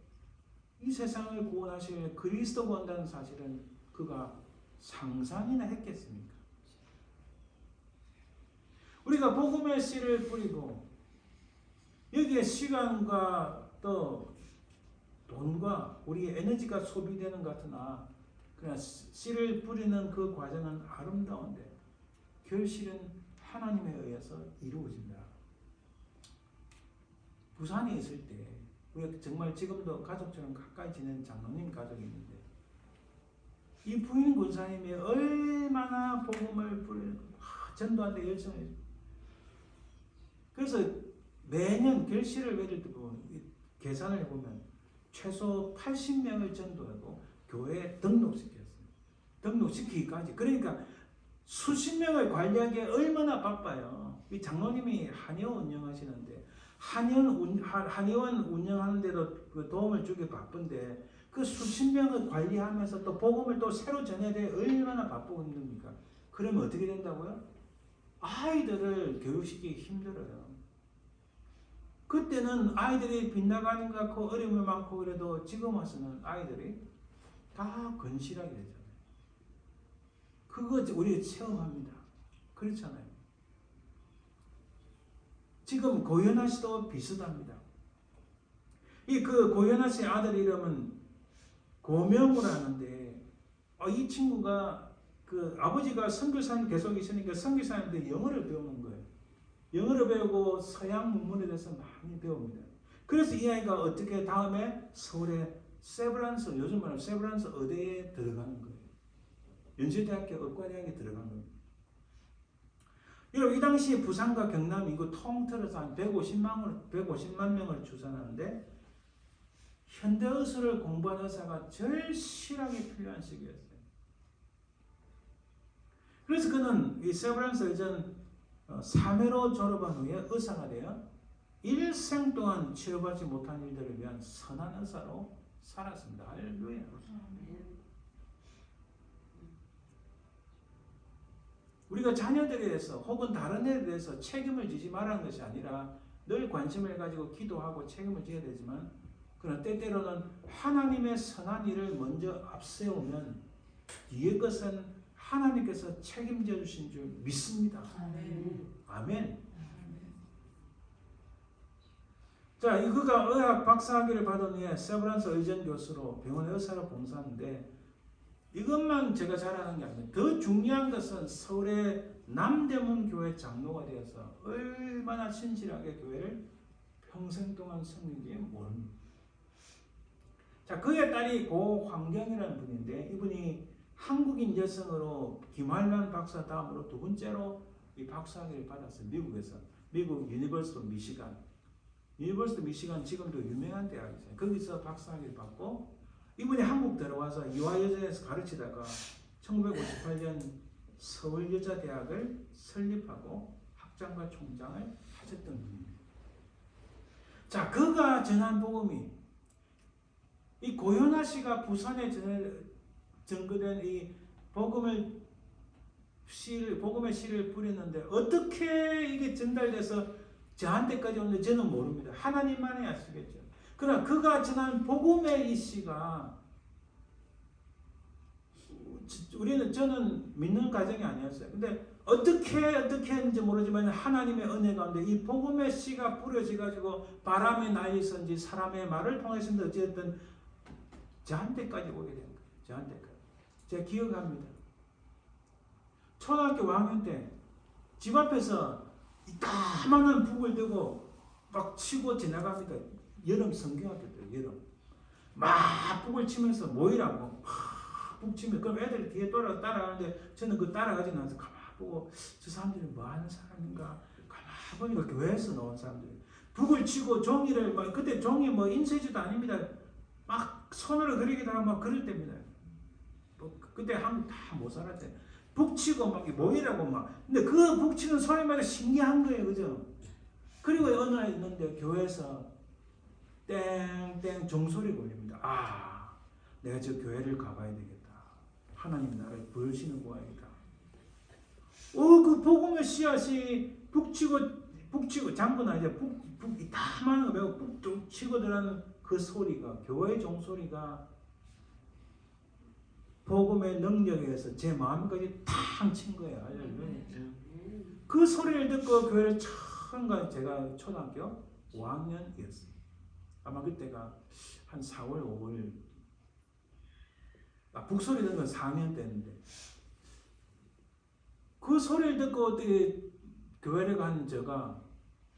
이 세상을 구원하실 그리스도가 온다는 사실은 그가 상상이나 했겠습니까? 우리가 복음의 씨를 뿌리고 여기에 시간과 또 돈과 우리의 에너지가 소비되는 것 같으나 그러나 씨를 뿌리는 그 과정은 아름다운데 결실은 하나님에 의해서 이루어진다. 부산에 있을 때 우리가 정말 지금도 가족처럼 가까이 지내는 장로님 가족이 있는데 이 부인 권사님이 얼마나 복음을 전도하는데 열정을 그래서 매년 결실을 맺을 때 보면 계산을 해보면 최소 80명을 전도하고 교회에 등록시켰습니다. 등록시키기까지. 그러니까 수십 명을 관리하기에 얼마나 바빠요. 이 장로님이 한의원 운영하시는데 한의원 운영하는데도 그 도움을 주기 바쁜데 그 수십 명을 관리하면서 또 복음을 또 새로 전해야 돼 얼마나 바쁘고 힘듭니까? 그러면 어떻게 된다고요? 아이들을 교육시키기 힘들어요. 그때는 아이들이 빗나가는 것 같고 어려움이 많고 그래도 지금 와서는 아이들이 다 건실하게 되잖아요. 그거 우리가 체험합니다. 그렇잖아요. 지금 고현아 씨도 비슷합니다. 그 고현아 씨 아들 이름은 고명우라 하는데 이 친구가 그 아버지가 선교사님 계속 있으니까 선교사님한테 영어를 배우는 거예요. 영어를 배우고 서양 문문에 대해서 많이 배웁니다. 그래서 이 아이가 어떻게 다음에 서울의 세브란스, 요즘 말하는 세브란스 의대에 들어가는 거예요. 연세대학교 의과대학에 들어간 겁니다. 여러분 이 당시 부산과 경남 인구 통틀어서 한 150만 명을 추산하는데 현대의술을 공부한 의사가 절실하게 필요한 시기였어요. 그래서 그는 이 세브란스 의전 3회로 졸업한 후에 의사가 되어 일생 동안 치료받지 못한 일들을 위한 선한 의사로 살았습니다. 할렐루야. 우리가 자녀들에 대해서 혹은 다른 애에 대해서 책임을 지지 말라는 것이 아니라 늘 관심을 가지고 기도하고 책임을 져야 되지만 그러나 때때로는 하나님의 선한 일을 먼저 앞세우면 뒤의 것은 하나님께서 책임져 주신 줄 믿습니다. 아멘. 아멘. 자, 그가 의학 박사학위를 받은 후에 세브란스 의전 교수로 병원 의사로 봉사하는데 이것만 제가 잘하는 게 아니에요. 더 중요한 것은 서울의 남대문 교회 장로가 되어서 얼마나 신실하게 교회를 평생 동안 섬긴지 모릅니다. 자, 그의 딸이 고황경이라는 분인데 이분이 한국인 여성으로 김환란 박사 다음으로 두 번째로 이 박사학위를 받았어요. 미국에서. 미국 유니버시티 미시간. 유니버시티 미시간 지금도 유명한 대학이죠. 거기서 박사학위를 받고 이분이 한국 들어와서 이화여자에서 가르치다가 1958년 서울여자대학을 설립하고 학장과 총장을 하셨던 분입니다. 자, 그가 전한 복음이 이 고현아 씨가 부산에 전거된 이 복음의 시를 뿌렸는데 어떻게 이게 전달돼서 저한테까지 오는지 저는 모릅니다. 하나님만이 아시겠죠. 그러나 그가 전한 복음의 이 시가 저는 믿는 가정이 아니었어요. 근데 어떻게 했는지 모르지만 하나님의 은혜 가운데 이 복음의 씨가 뿌려져 가지고 바람에 날리선지 사람의 말을 통해서든 어쨌든 저한테까지 오게 된 거예요. 저한테까지. 제가 기억합니다. 초등학교 5학년 때 집 앞에서 이 까만한 북을 들고 막 치고 지나갑니다. 여름 성경학교 때 여름. 막 북을 치면서 모이라고 북 치면 그럼 애들이 뒤에 따라가는데 저는 그 따라가지 않아서 가만 보고 저 사람들이 뭐 하는 사람인가 가만 보니까 교회에서 나온 사람들이 북을 치고 종이를 막 그때 종이 뭐 인쇄지도 아닙니다. 막 손으로 그리기도 하고 막 그럴 때입니다. 뭐 그때 한국 다 못 살았대. 북치고 막 모이라고 막. 근데 그 북치는 소리마다 신기한 거예요, 그죠? 그리고 어느 날 있는데 교회에서 땡땡 종소리가 울립니다. 아, 내가 저 교회를 가봐야 되겠다. 하나님 나를 부르시는 모양이다. 그 복음의 씨앗이 북치고 장구나 이제 북이 다 많은 거 배고 북 치고 들어가는 그 소리가 교회의 종소리가 복음의 능력에 의해서 제 마음까지 탕 친 거예요. 그 소리를 듣고 교회를 처음 간 제가 초등학교 5학년이었어요. 아마 그때가 한 4월, 5월 북소리 듣는 건 4학년 때인데 그 소리를 듣고 어떻게 교회를 간 제가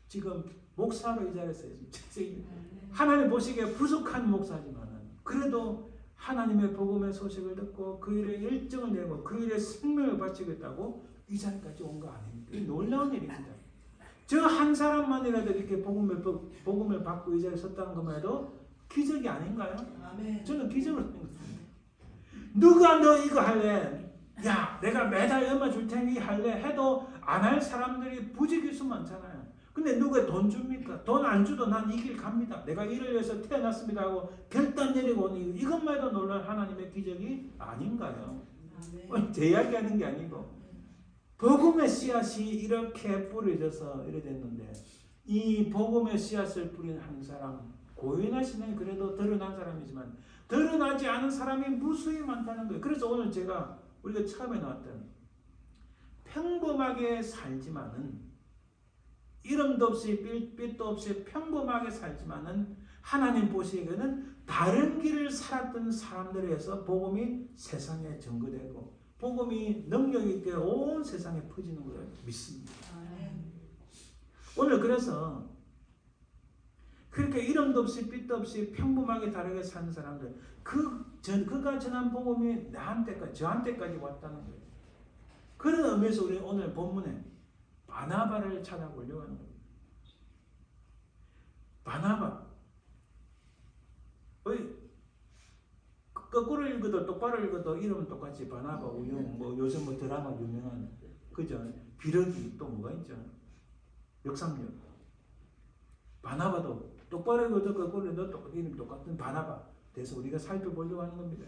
지금 목사로 이 자리에 서 있습니다. 하나님 보시기에 부족한 목사지만 그래도 하나님의 복음의 소식을 듣고 그 일에 열정을 내고 그 일에 생명을 바치겠다고 이 자리까지 온 거 아닙니까? 이 놀라운 일입니다. 저 한 사람만이라도 이렇게 복음을 받고 이 자리에 섰다는 것만 해도 기적이 아닌가요? 아멘. 저는 기적을 생각합니다. 누가 너 이거 할래? 야, 내가 매달 얼마 줄 테니 할래? 해도 안 할 사람들이 부지기수 많잖아요. 근데 누가 돈 줍니까? 돈 안 줘도 난 이 길 갑니다. 내가 이를 위해서 태어났습니다 하고 결단 내리고 오니 이것만 해도 놀랄 하나님의 기적이 아닌가요? 제 이야기하는 게 아니고 복음의 씨앗이 이렇게 뿌려져서 이래 됐는데 이 복음의 씨앗을 뿌린 한 사람 고연아 씨는 그래도 드러난 사람이지만 드러나지 않은 사람이 무수히 많다는 거예요. 그래서 오늘 우리가 처음에 나왔던 평범하게 살지만은 이름도 없이 빛도 없이 평범하게 살지만은 하나님 보시기에는 다른 길을 살았던 사람들에 의해서 복음이 세상에 전거되고 복음이 능력 있게 온 세상에 퍼지는 걸 믿습니다. 오늘 그래서 그렇게 이름도 없이 빛도 없이 평범하게 다르게 사는 사람들 그가 전한 복음이 저한테까지 왔다는 거예요. 그런 의미에서 우리 오늘 본문에 바나바를 찾아보려고 하는 겁니다. 바나바. 거꾸로 읽어도 똑바로 읽어도 이름은 똑같이 바나바, 우영, 요즘 드라마 유명한 그죠? 비러기 또 뭐가 있죠? 역삼역. 바나바도 똑바로 읽어도 거꾸로 읽어도 이름 똑같은 바나바. 그래서 우리가 살펴보려고 하는 겁니다.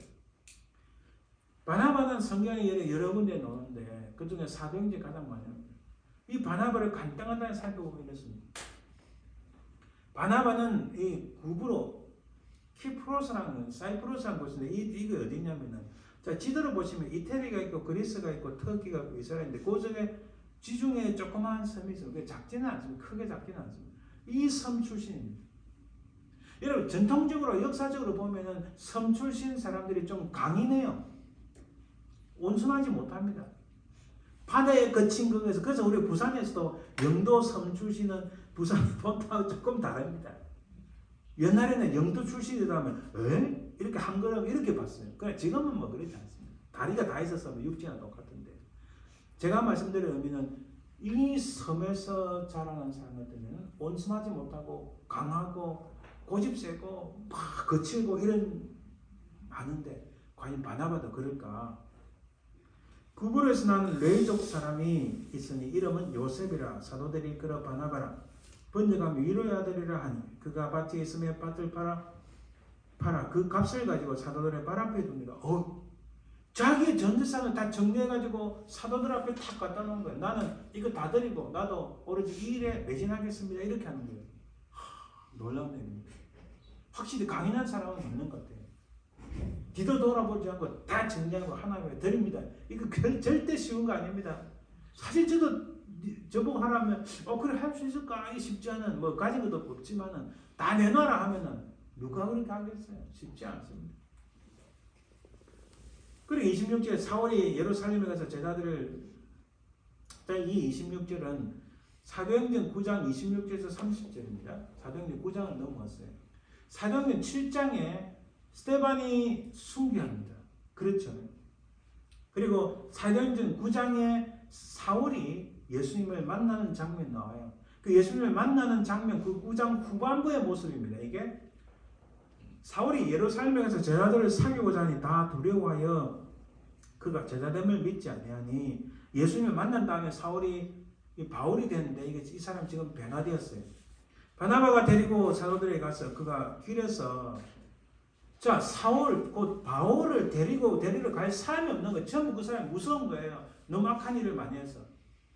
바나바는 성경에 여러 군데 나오는데 그 중에 사도행전이 가장 많이 나옵니다. 이 바나바를 간단하게 살펴보면 이렇습니다. 바나바는 이 구브로 키프로스라는 사이프러스라는 곳인데 이게 어디냐면은 자 지도를 보시면 이태리가 있고 그리스가 있고 터키가 있고 이스라엘인데 그 중에 지중해 조그마한 섬이 있어요. 작지는 않습니다. 크게 작지는 않습니다. 이 섬 출신입니다. 여러분 전통적으로 역사적으로 보면은 섬 출신 사람들이 좀 강인해요. 온순하지 못합니다. 바다에 거친 거에서 그래서 우리 부산에서도 영도 섬 출신은 부산 본토하고 조금 다릅니다. 옛날에는 영도 출신이라면 이렇게 한 걸음 이렇게 봤어요. 그래 지금은 뭐 그렇지 않습니다. 다리가 다 있었으면 육지나 똑같은데 제가 말씀드린 의미는 이 섬에서 자라는 사람 같으면 온순하지 못하고 강하고 고집세고 막 거칠고 이런 많은데 과연 바나바도 그럴까? 구불에서 난 레이족 사람이 있으니 이름은 요셉이라 사도들이 이끌어 바나바라 번역하면 위로의 아들이라 하니 그가 밭에 있으며 밭을 팔아 그 값을 가지고 사도들의 발 앞에 둡니다. 자기의 전재산을 다 정리해가지고 사도들 앞에 탁 갖다 놓은 거예요. 나는 이거 다 드리고 나도 오로지 이 일에 매진하겠습니다. 이렇게 하는 거예요. 놀라운 일입니다. 확실히 강인한 사람은 없는 것 같아요. 뒤도 돌아보지 않고 다 정리하고 하나님께 드립니다. 이거 절대 쉬운 거 아닙니다. 사실 저도 저보고 하라면 그래 할 수 있을까? 이게 쉽지 않은 뭐 가진 것도 없지만은 다 내놔라 하면은 누가 그렇게 하겠어요? 쉽지 않습니다. 그리고 26절에 사울이 예루살렘에 가서 제자들을 이 26절은 사도행전 9장 26절에서 30절입니다. 사도행전 9장을 넘어갔어요. 사도행전 7장에 스데반이 순교합니다. 그렇죠. 그리고 사도행전 9장에 사울이 예수님을 만나는 장면이 나와요. 그 예수님을 만나는 장면, 그 9장 후반부의 모습입니다. 이게 사울이 예루살렘에 가서 제자들을 사귀고자 하니 다 두려워하여 그가 제자됨을 믿지 아니하니 예수님을 만난 다음에 사울이 바울이 됐는데 이 사람 지금 변화되었어요. 바나바가 데리고 사도들에게 가서 그가 길에서 자 사울 곧 바울을 데리러 갈 사람이 없는 거예요. 전부 그 사람이 무서운 거예요. 너무 악한 일을 많이 해서.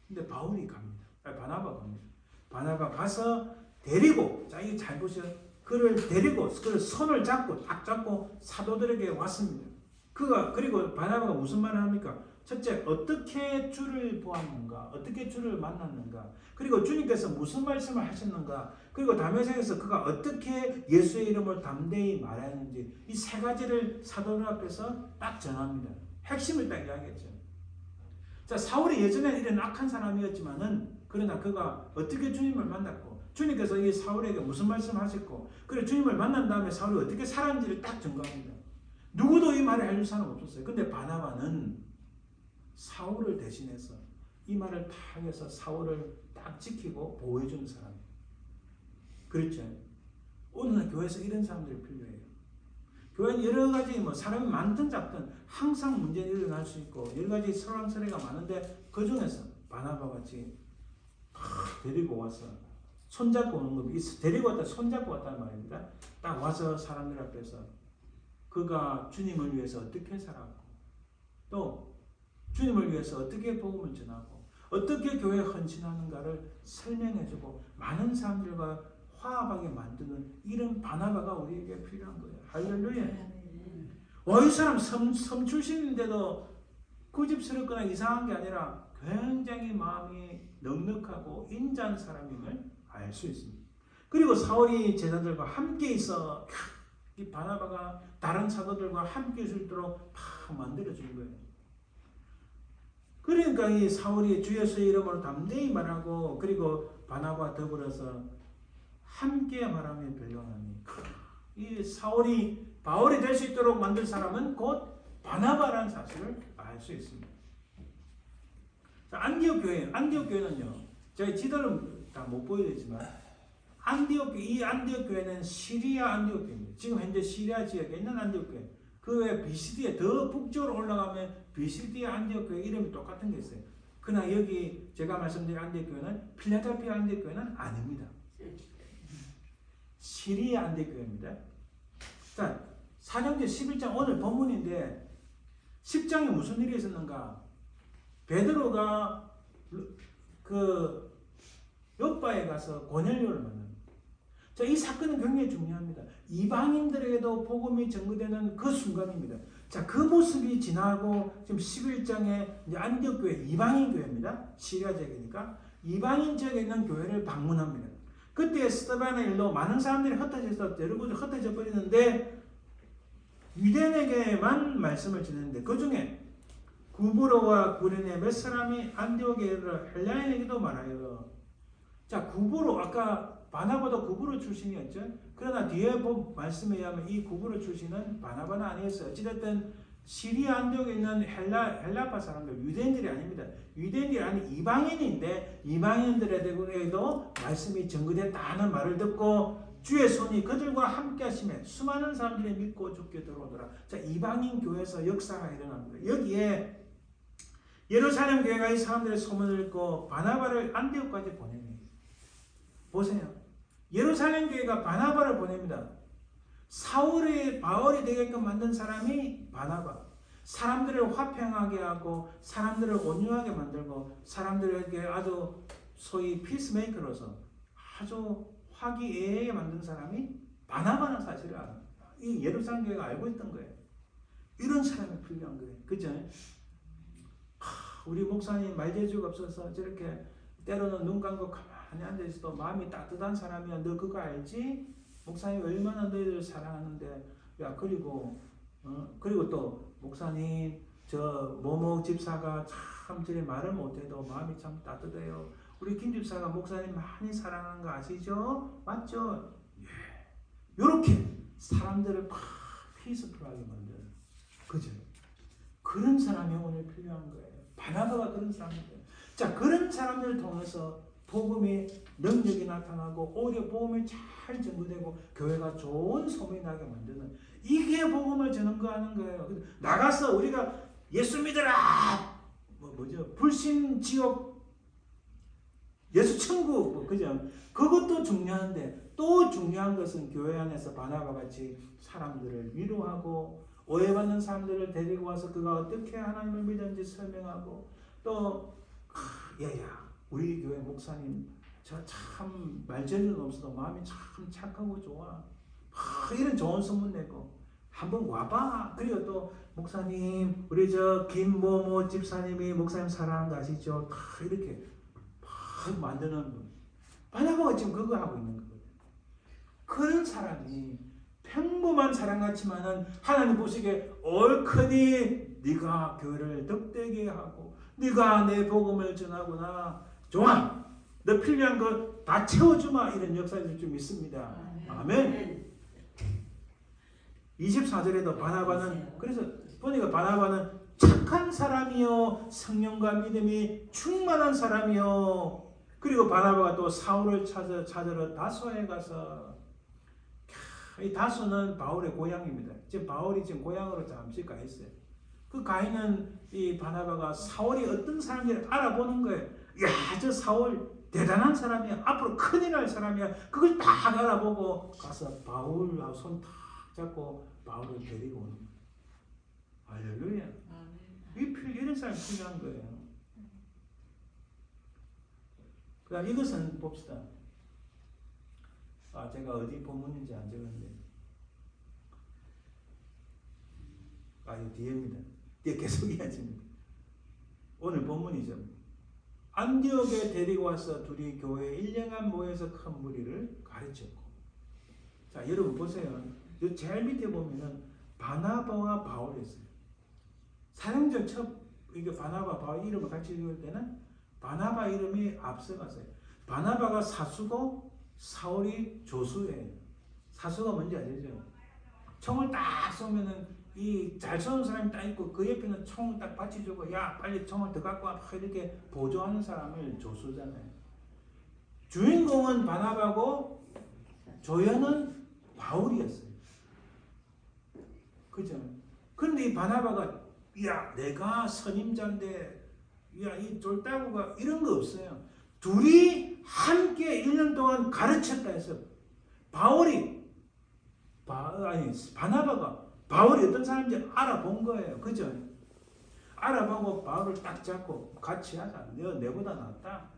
근데 바울이 갑니다. 바나바가 갑니다. 바나바 가서 데리고 자 이게 잘 보세요. 그를 데리고 그를 손을 잡고 딱 잡고 사도들에게 왔습니다. 그리고 바나바가 무슨 말을 합니까? 첫째, 어떻게 주를 보았는가? 어떻게 주를 만났는가? 그리고 주님께서 무슨 말씀을 하셨는가? 그리고 다메섹에서 그가 어떻게 예수의 이름을 담대히 말하였는지 이 세 가지를 사도들 앞에서 딱 전합니다. 핵심을 딱 이야기했죠. 자, 사울이 예전에 이런 악한 사람이었지만은 그러나 그가 어떻게 주님을 만났고 주님께서 이 사울에게 무슨 말씀을 하셨고 그리고 주님을 만난 다음에 사울이 어떻게 살았는지를 딱 증거합니다. 누구도 이 말을 해줄 사람 없었어요. 근데 바나바는 사울을 대신해서 이 말을 다 해서 사울을 딱 지키고 보호해주는 사람이에요. 그렇죠? 오늘날 교회에서 이런 사람들이 필요해요. 교회는 여러 가지 사람이 많든 작든 항상 문제가 일어날 수 있고 여러 가지 설왕설래가 많은데 그 중에서 바나바 같이 데리고 와서 손잡고 오는 거, 데리고 왔다 손잡고 왔다는 말입니다. 딱 와서 사람들 앞에서 그가 주님을 위해서 어떻게 살았고 또 주님을 위해서 어떻게 복음을 전하고 어떻게 교회에 헌신하는가를 설명해주고 많은 사람들과 화합하게 만드는 이런 바나바가 우리에게 필요한 거예요. 할렐루야. 이 사람 섬 출신인데도 고집스럽거나 이상한 게 아니라 굉장히 마음이 넉넉하고 인자한 사람임을 알 수 있습니다. 그리고 사울이 제자들과 함께 있어 이 바나바가 다른 사도들과 함께 있을 수 있도록 다 만들어준 거예요. 그러니까 이 사울이 주 예수의 이름으로 담대히 말하고 그리고 바나바와 더불어서 함께 말하며 변론하니 이 사울이 바울이 될 수 있도록 만들 사람은 곧 바나바라는 사실을 알 수 있습니다. 자, 안디옥 교회는요. 제가 지도를 다 못 보여드리지만 이 안디옥 교회는 시리아 안디옥 교회입니다. 지금 현재 시리아 지역에 있는 안디옥 교회. 그 외에 비시디에 더 북쪽으로 올라가면 비시디아 안디옥 교회 이름이 똑같은 게 있어요. 그러나 여기 제가 말씀드린 안디옥 교회는 필라델피아 안디옥 교회는 아닙니다. 시리아 안디옥 교회입니다. 자, 사도행전 11장 오늘 본문인데 10장에 무슨 일이 있었는가? 베드로가 그 요빠에 가서 고넬료를 만납니다. 자, 이 사건은 굉장히 중요합니다. 이방인들에게도 복음이 전거되는 그 순간입니다. 자, 그 모습이 지나고 지금 11장에 이제 안디옥 교회 이방인 교회입니다. 시리아 지역이니까 이방인 지역에 있는 교회를 방문합니다. 그때 스데반의 일로 많은 사람들이 흩어져 버리는데 유대인에게만 말씀을 전했는데 그 중에 구브로와 구레네 몇 사람이 안디옥에 이르러 헬라인에게도 말하여 자, 구브로 아까 바나바도 구브로 출신이었죠. 그러나 뒤에 본 말씀에 의하면 이 구브로 출신은 바나바는 아니었어요. 어찌됐든 시리아 안디옥에 있는 헬라파 사람들, 유대인들이 아닙니다. 유대인들이 아닌 이방인인데 이방인들에게도 말씀이 전거됐다는 말을 듣고 주의 손이 그들과 함께 하심에 수많은 사람들이 믿고 죽게 들어오더라. 자, 이방인 교회에서 역사가 일어납니다. 여기에 예루살렘 교회가 이 사람들의 소문을 듣고 바나바를 안디옥까지 보냅니다. 보세요. 예루살렘 교회가 바나바를 보냅니다. 사울이 바울이 되게끔 만든 사람이 바나바. 사람들을 화평하게 하고 사람들을 온유하게 만들고 사람들에게 아주 소위 피스메이커로서 아주 화기애애하게 만든 사람이 바나바는 사실을 알아요. 이 예루살렘 교회가 알고 있던 거예요. 이런 사람이 필요한 거예요. 그죠? 우리 목사님 말재주가 없어서 저렇게 때로는 눈 감고 가만히 앉아있어도 마음이 따뜻한 사람이야. 너 그거 알지? 목사님 얼마나 너희들 사랑하는데. 야, 그리고 또 목사님 저 모모 집사가 참 저리 말을 못해도 마음이 참 따뜻해요. 우리 김 집사가 목사님 많이 사랑하는 거 아시죠? 맞죠? 예. 요렇게 사람들을 피스풀하게 만드는, 그죠? 그런 사람이 오늘 필요한 거예요. 바나바가 그런 사람인데, 자, 그런 사람들을 통해서 복음의 능력이 나타나고 오히려 복음이 잘 전구되고 교회가 좋은 소문이 나게 만드는, 이게 복음을 전하는 거예요. 나가서 우리가 예수 믿어라, 뭐죠? 불신 지옥, 예수 천국, 그죠? 그것도 중요한데 또 중요한 것은 교회 안에서 바나바 같이 사람들을 위로하고 오해받는 사람들을 데리고 와서 그가 어떻게 하나님을 믿는지 설명하고, 또 야야 우리 교회 목사님 저 참 말재주는 없어도 마음이 참 착하고 좋아, 이런 좋은 소문 내고 한번 와봐. 그리고 또 목사님 우리 저 김모모 집사님이 목사님 사랑하는 거 아시죠? 이렇게 만드는 분. 바나바가 지금 그거 하고 있는 거거든요. 그런 사람이 평범한 사람 같지만은 하나님 보시기에 옳거니 네가 교회를 덕되게 하고 네가 내 복음을 전하구나. 좋아. 너 필요한 거 다 채워주마. 이런 역사들이 좀 있습니다. 아멘. 24절에도 바나바는, 그래서 보니까 바나바는 착한 사람이요 성령과 믿음이 충만한 사람이요. 그리고 바나바가 또 사울을 찾으러 다소에 가서, 이 다소는 바울의 고향입니다. 지금 바울이 지금 고향으로 잠시 가 있어요. 그 가 있는 이 바나바가 사울이 어떤 사람인지 알아보는 거예요. 야, 저 사울 대단한 사람이야. 앞으로 큰일 날 사람이야. 그걸 딱 알아보고 가서 바울하고 손 탁 잡고 바울을 데리고 오는 거예요. 할렐루야. 이런 사람이 필요한 거예요. 그다음 이것은 봅시다. 제가 어디 본문인지 안 적었는데, 이 뒤에입니다. 뒤에 계속 이어집니다. 오늘 본문이죠. 안디옥에 데리고 와서 둘이 교회에 1년간 모여서 큰 무리를 가르쳤고. 자, 여러분 보세요. 제일 밑에 보면은 바나바와 바울이었어요. 사형전 첫 이게 바나바 바울 이름을 같이 읽을 때는 바나바 이름이 앞서갔어요. 바나바가 사수고 사울이 조수예요. 사수가 뭔지 아시죠? 총을 딱 쏘면은 이 잘 쏘는 사람이 딱 있고 그 옆에는 총을 딱 받쳐주고 야 빨리 총을 더 갖고 와 이렇게 보조하는 사람을 조수잖아요. 주인공은 바나바고 조연은 바울이었어요. 그죠? 그런데 이 바나바가 야 내가 선임자인데 야 이 쫄따구가 이런 거 없어요. 둘이 함께 1년 동안 가르쳤다 해서 바나바가 바울이 어떤 사람인지 알아본 거예요. 그죠? 알아보고 바울을 딱 잡고 같이 하자. 너 내보다 낫다.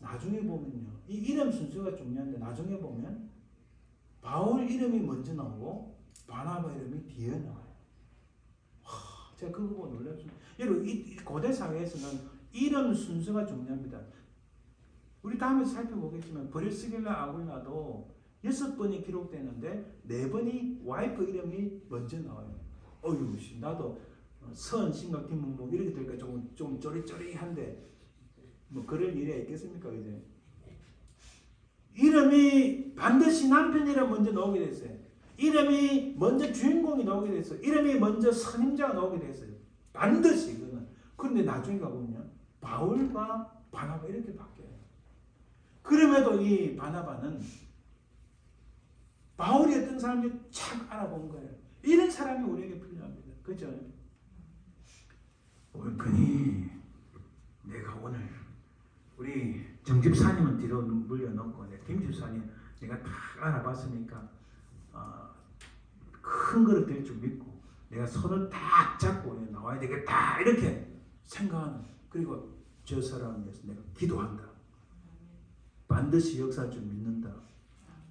나중에 보면요. 이 이름 순서가 중요한데 나중에 보면 바울 이름이 먼저 나오고 바나바 이름이 뒤에 나와요. 제가 그거 보고 놀랐습니다. 여러분 이 고대 사회에서는 이름 순서가 중요합니다. 우리 다음에 살펴보겠지만 브리스길라 아굴라도 6번이 기록되는데 4번이 와이프 이름이 먼저 나와요. 나도 선, 심각, 뒷문목 이렇게 되니까 좀 쪼리쪼리한데 뭐 그럴 일이 있겠습니까? 이제 이름이 반드시 남편 이름 먼저 나오게 됐어요. 이름이 먼저 주인공이 나오게 됐어요. 이름이 먼저 선임자가 나오게 됐어요. 반드시 이거는. 그런데 나중에 가보면 바울과 바나바 이렇게 바뀌어요. 그럼에도 이 바나바는 바울이 어떤 사람인지 착 알아본 거예요. 이런 사람이 우리에게 필요합니다. 그죠? 옳거니 내가 오늘 우리 정집사님은 뒤로 물려놓고 김 집사님 내가 다 알아봤으니까 큰 거를 될 줄 믿고 내가 손을 딱 잡고 나와야 되겠다 이렇게 생각하는, 그리고 저 사람을 위해서 내가 기도한다, 반드시 역사할 줄 믿는다,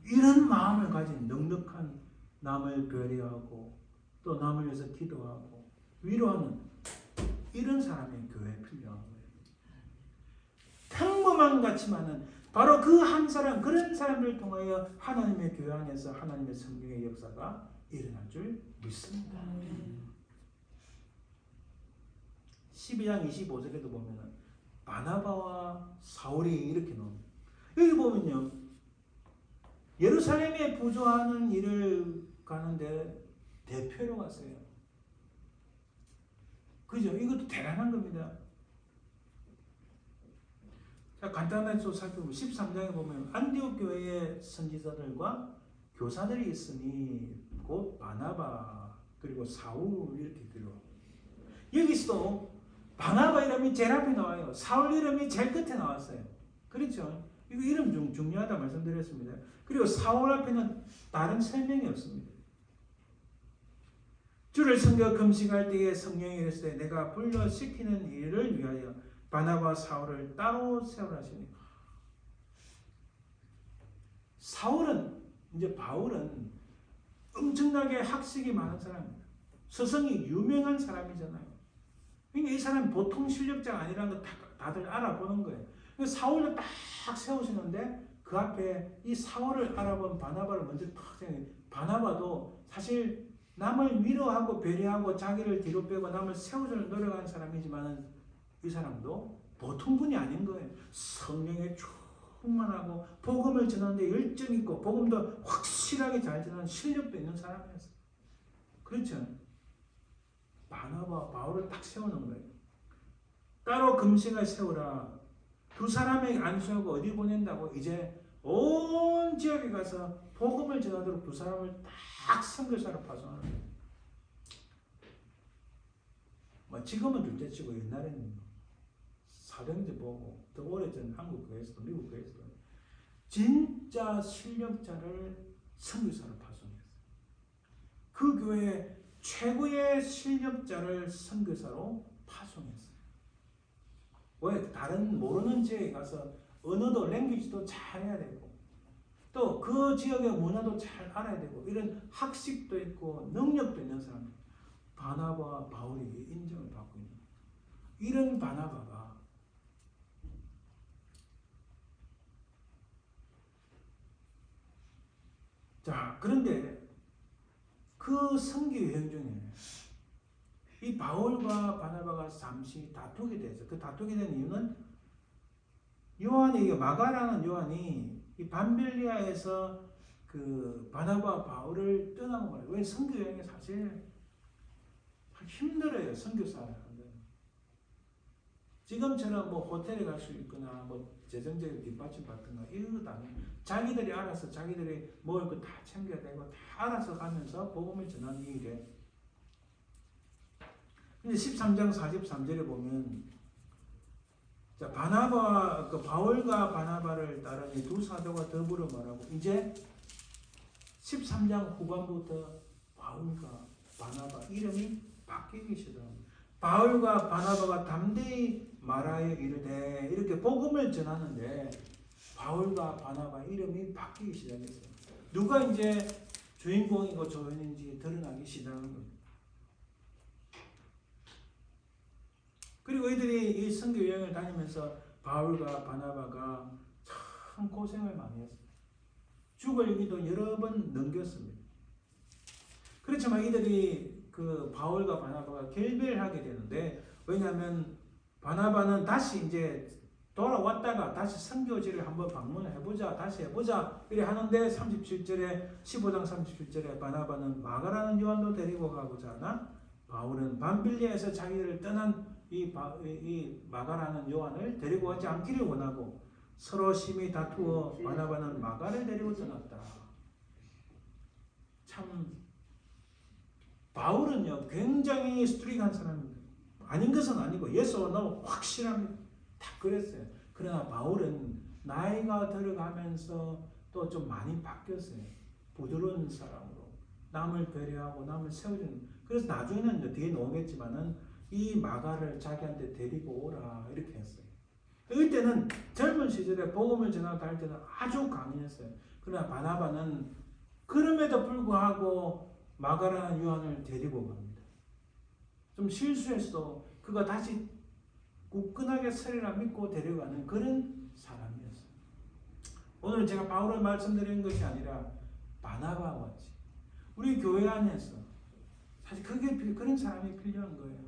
이런 마음을 가진 넉넉한 남을 배려하고 또 남을 위해서 기도하고 위로하는 이런 사람이 교회에 필요한 거예요. 평범한 것 같지만은 바로 그 한 사람, 그런 사람들을 통하여 하나님의 교회 안에서 하나님의 성경의 역사가 일어날 줄 믿습니다. 12장 25절에도 보면은 바나바와 사울이 이렇게 나옵니다. 여기 보면요, 예루살렘에 부조하는 일을 가는데 대표로 갔어요. 그죠? 이것도 대단한 겁니다. 자, 간단하게 좀 살펴보면 13장에 보면 안디옥 교회의 선지자들과 교사들이 있으니 곧 바나바 그리고 사울 이렇게 들어요. 여기서도 바나바 이름이 제일 앞에 나와요. 사울 이름이 제일 끝에 나왔어요. 그렇죠? 이거 이름 좀 중요하다 말씀드렸습니다. 그리고 사울 앞에는 다른 설명이 없습니다. 주를 섬겨 금식할 때에 성령이 이르시되 내가 불러시키는 일을 위하여 바나바와 사울을 따로 세우라 하시니, 사울은 이제 바울은 엄청나게 학식이 많은 사람입니다. 서성이 유명한 사람이잖아요. 그러니까 이 사람이 보통 실력자가 아니라는 거 다들 알아보는 거예요. 사울을 딱 세우시는데 그 앞에 이 사울을 알아본 바나바를 먼저 탁 생각해요. 바나바도 사실 남을 위로하고 배려하고 자기를 뒤로 빼고 남을 세워주는 노력하는 사람이지만 이 사람도 보통 분이 아닌 거예요. 성령에 충만하고 복음을 전하는데 열정 있고 복음도 확실하게 잘 전하는 실력도 있는 사람이었어요. 그렇죠? 바나바, 바울을 딱 세우는 거예요. 따로 금식을 세우라. 두 사람에게 안수하고 어디 보낸다고? 이제 온 지역에 가서 복음을 전하도록 두 사람을 딱 선교사로 파송하는 거예요. 지금은 둘째치고 옛날에는 사령제 보고 더 오래전 한국 교회에서도 미국 교회에서도 진짜 실력자를 선교사로 파송했어요. 그 교회 최고의 실력자를 선교사로 파송했어요. 왜? 다른 모르는 지역에 가서 언어도 랭귀지도 잘해야 되고 또 그 지역의 문화도 잘 알아야 되고 이런 학식도 있고 능력도 있는 사람, 바나바와 바울이 인정을 받고 있는 거예요. 이런 바나바가 자, 그런데 그 선교 여행 중에 이 바울과 바나바가 잠시 다투게 되죠. 그 다투게 된 이유는 요한이, 마가라는 요한이 이 밤빌리아에서 그 바나바와 바울을 떠나고 말이에요. 왜? 선교 여행이 사실 힘들어요. 선교사를. 지금처럼 뭐 호텔에 갈 수 있거나 뭐 재정적인 뒷받침 받든가 이것도 아니에요. 자기들이 알아서 자기들이 먹을 거 다 챙겨야 되고 다 알아서 가면서 복음을 전하는 일에. 근데 13장 43절에 보면 자, 바나바, 그 바울과 바나바를 따르니 두 사도가 더불어 말하고 이제 13장 후반부터 바울과 바나바 이름이 바뀌기 시작합니다. 바울과 바나바가 담대히 말하여 이르되 이렇게 복음을 전하는데 바울과 바나바 이름이 바뀌기 시작했어요. 누가 이제 주인공이고 조연인지 드러나기 시작한 겁니다. 그리고 이들이 이 선교 여행을 다니면서 바울과 바나바가 참 고생을 많이 했어요. 죽을 위기도 여러 번 넘겼습니다. 그렇지만 이들이 그 바울과 바나바가 결별하게 되는데, 왜냐하면 바나바는 다시 이제 돌아왔다가 다시 선교지를 한번 방문해보자, 다시 해보자 이래 하는데 37절에 15장 37절에 바나바는 마가라는 요한도 데리고 가고자 하나 바울은 밤빌리에서 자기를 떠난 이 마가라는 요한을 데리고 가지 않기를 원하고 서로 심히 다투어 바나바는 마가를 데리고 떠났다. 참 바울은요 굉장히 스트릭한 사람입니다. 아닌 것은 아니고 예수와 너무 확실합니다. 다 그랬어요. 그러나 바울은 나이가 들어가면서 또 좀 많이 바뀌었어요. 부드러운 사람으로 남을 배려하고 남을 세워주는. 그래서 나중에는 이제 뒤에 나오겠지만은 이 마가를 자기한테 데리고 오라 이렇게 했어요. 이때는 젊은 시절에 복음을 전하고 다닐 때는 아주 강인했어요. 그러나 바나바는 그럼에도 불구하고 마가라는 요한을 데리고 갑니다. 좀 실수했어. 그가 다시 굳건하게 서리라 믿고 데려가는 그런 사람이었어요. 오늘 제가 바울을 말씀드리는 것이 아니라 바나바와 같이 우리 교회 안에서 사실 그런 사람이 필요한 거예요.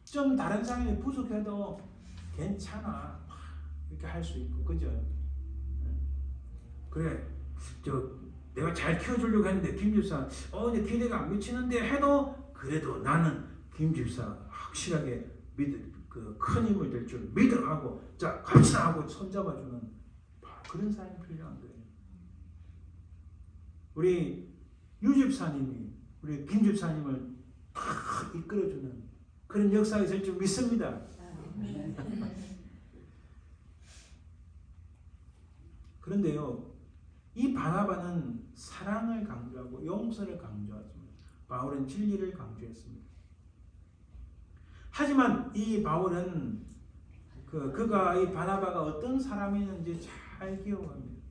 좀 다른 사람이 부족해도 괜찮아 이렇게 할 수 있고 그죠? 그래 내가 잘 키워주려고 했는데 김 집사 이제 기대가 안 미치는데 해도 그래도 나는 김 집사 확실하게 큰 힘을 될 줄 믿어하고 자 갑시다 하고 손잡아주는 그런 사람이 필요한 거예요. 우리 유 집사님이 우리 김 집사님을 다 이끌어주는 그런 역사가 있을 줄 믿습니다. 그런데요 이 바나바는 사랑을 강조하고 용서를 강조하지만 바울은 진리를 강조했습니다. 하지만 이 바울은 그가 이 바나바가 어떤 사람이었는지 잘 기억합니다.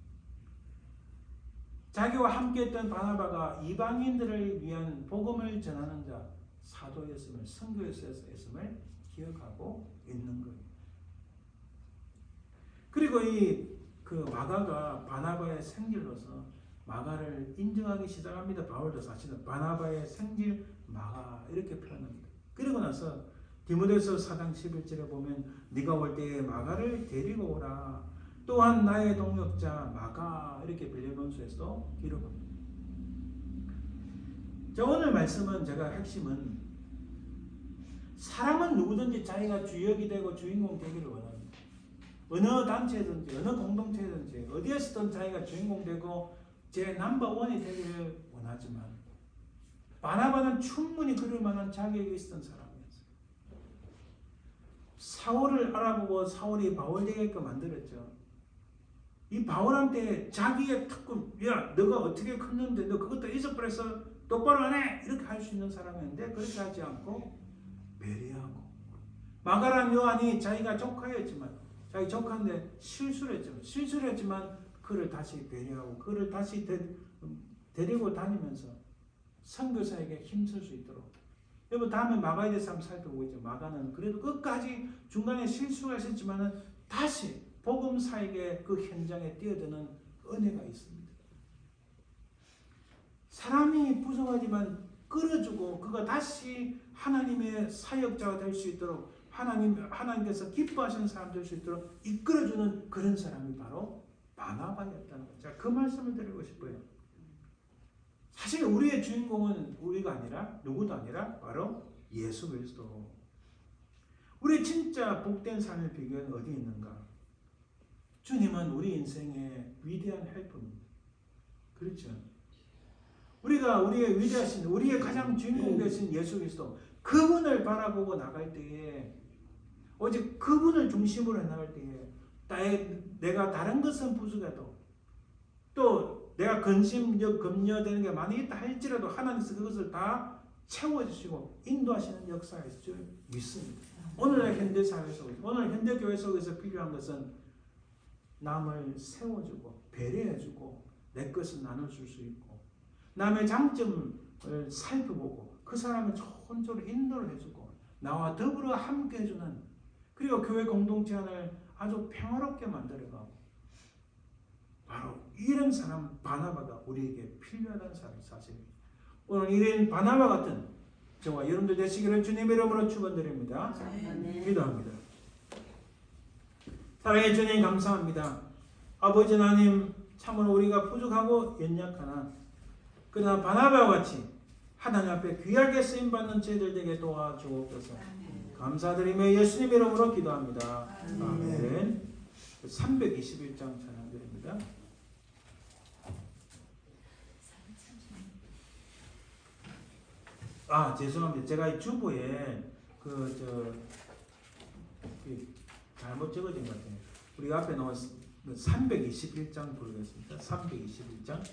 자기와 함께했던 바나바가 이방인들을 위한 복음을 전하는 자 사도였음을 선교였음을 기억하고 있는 거예요. 그리고 그 마가가 바나바의 생질로서 마가를 인정하기 시작합니다. 바울도 사실은 바나바의 생질 마가 이렇게 표현합니다. 그리고 나서 디모데서 4장 11절에 보면 네가 올 때에 마가를 데리고 오라. 또한 나의 동역자 마가 이렇게 빌레몬서에서 기록합니다. 자, 오늘 말씀은 제가 핵심은 사람은 누구든지 자기가 주역이 되고 주인공 되기를 원합니다. 어느 단체든지 어느 공동체든지 어디에서든 자기가 주인공 되고 제 넘버원이 되기를 원하지만 바나바는 충분히 그럴 만한 자격이 있었던 사람이었어요. 사울을 알아보고 사울이 바울 되게끔 만들었죠. 이 바울한테 자기의 특권, 야 너가 어떻게 컸는데 너 그것도 잊어버려서 똑바로 안 해! 이렇게 할 수 있는 사람이었는데 그렇게 하지 않고 배려하고 마가란 요한이 자기가 조카였지만 자기 조카인데 실수를 했지만 그를 다시 배려하고 그를 다시 데리고 다니면서 선교사에게 힘쓸 수 있도록. 여러분 다음에 마가에 대해서 한번 살펴보겠죠. 마가는 그래도 끝까지 중간에 실수가 있었지만은 다시 복음사에게 그 현장에 뛰어드는 은혜가 있습니다. 사람이 부족하지만 끌어주고 그가 다시 하나님의 사역자가 될 수 있도록 하나님께서 기뻐하시는 사람 될 수 있도록 이끌어주는 그런 사람이 바로 바나바였다는 거죠. 제가 그 말씀을 드리고 싶어요. 사실 우리의 주인공은 우리가 아니라 누구도 아니라 바로 예수 그리스도. 우리 진짜 복된 삶의 비결은 어디 있는가? 주님은 우리 인생의 위대한 헬퍼입니다. 그렇죠? 우리가 우리의 위대하신 우리의 가장 주인공 되신 예수 그리스도 그분을 바라보고 나갈 때에 오직 그분을 중심으로 나갈 때에 내가 다른 것은 부족해도 또 내가 검려되는 게 많이 있다 할지라도 하나님께서 그것을 다 채워주시고 인도하시는 역사가 있을 줄 믿습니다. 오늘의 현대 사회 속에서 오늘 현대 교회 속에서 필요한 것은 남을 세워주고 배려해주고 내 것을 나눠줄 수 있고 남의 장점을 살펴보고 그 사람의 좋은 쪽으로 인도를 해주고 나와 더불어 함께 해주는 그리고 교회 공동체 안을 아주 평화롭게 만들어가고 바로 이런 사람 바나바가 우리에게 필요하다는 사실입니다. 오늘 이런 바나바 같은 저와 여러분들 되시기를 주님의 이름으로 축원드립니다. 기도합니다. 사랑의 주님 감사합니다. 아버지 하나님 참으로 우리가 부족하고 연약하나 그러나 바나바와 같이 하나님 앞에 귀하게 쓰임받는 저희들 되게 도와주옵소서. 감사드리며 예수님 이름으로 기도합니다. 아멘. 321장 찬양드립니다. 죄송합니다. 제가 이 주보에 잘못 적어진 것 같아요. 우리 앞에 나온 321장 부르겠습니다. 321장.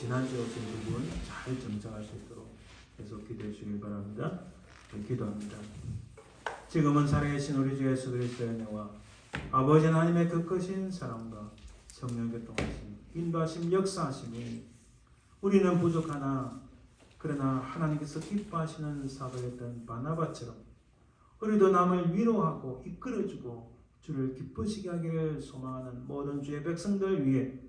지난주에 오신 부분 잘 정착할 수 있도록 계속 기도해 주길 바랍니다. 기도합니다. 지금은 살아계신 우리 주 예수 그리스도의 은혜와 아버지 하나님의 그 크신 사랑과 성령 교통하심, 인도하심, 역사하심이 우리는 부족하나 그러나 하나님께서 기뻐하시는 사도였던 바나바처럼 우리도 남을 위로하고 이끌어주고 주를 기쁘시게 하기를 소망하는 모든 주의 백성들 위해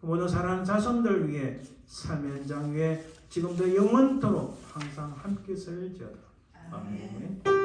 그 모든 사랑하는 자손들 위해 삶의 현장 위에 지금도 영원토록 항상 함께 설지어다. 아멘.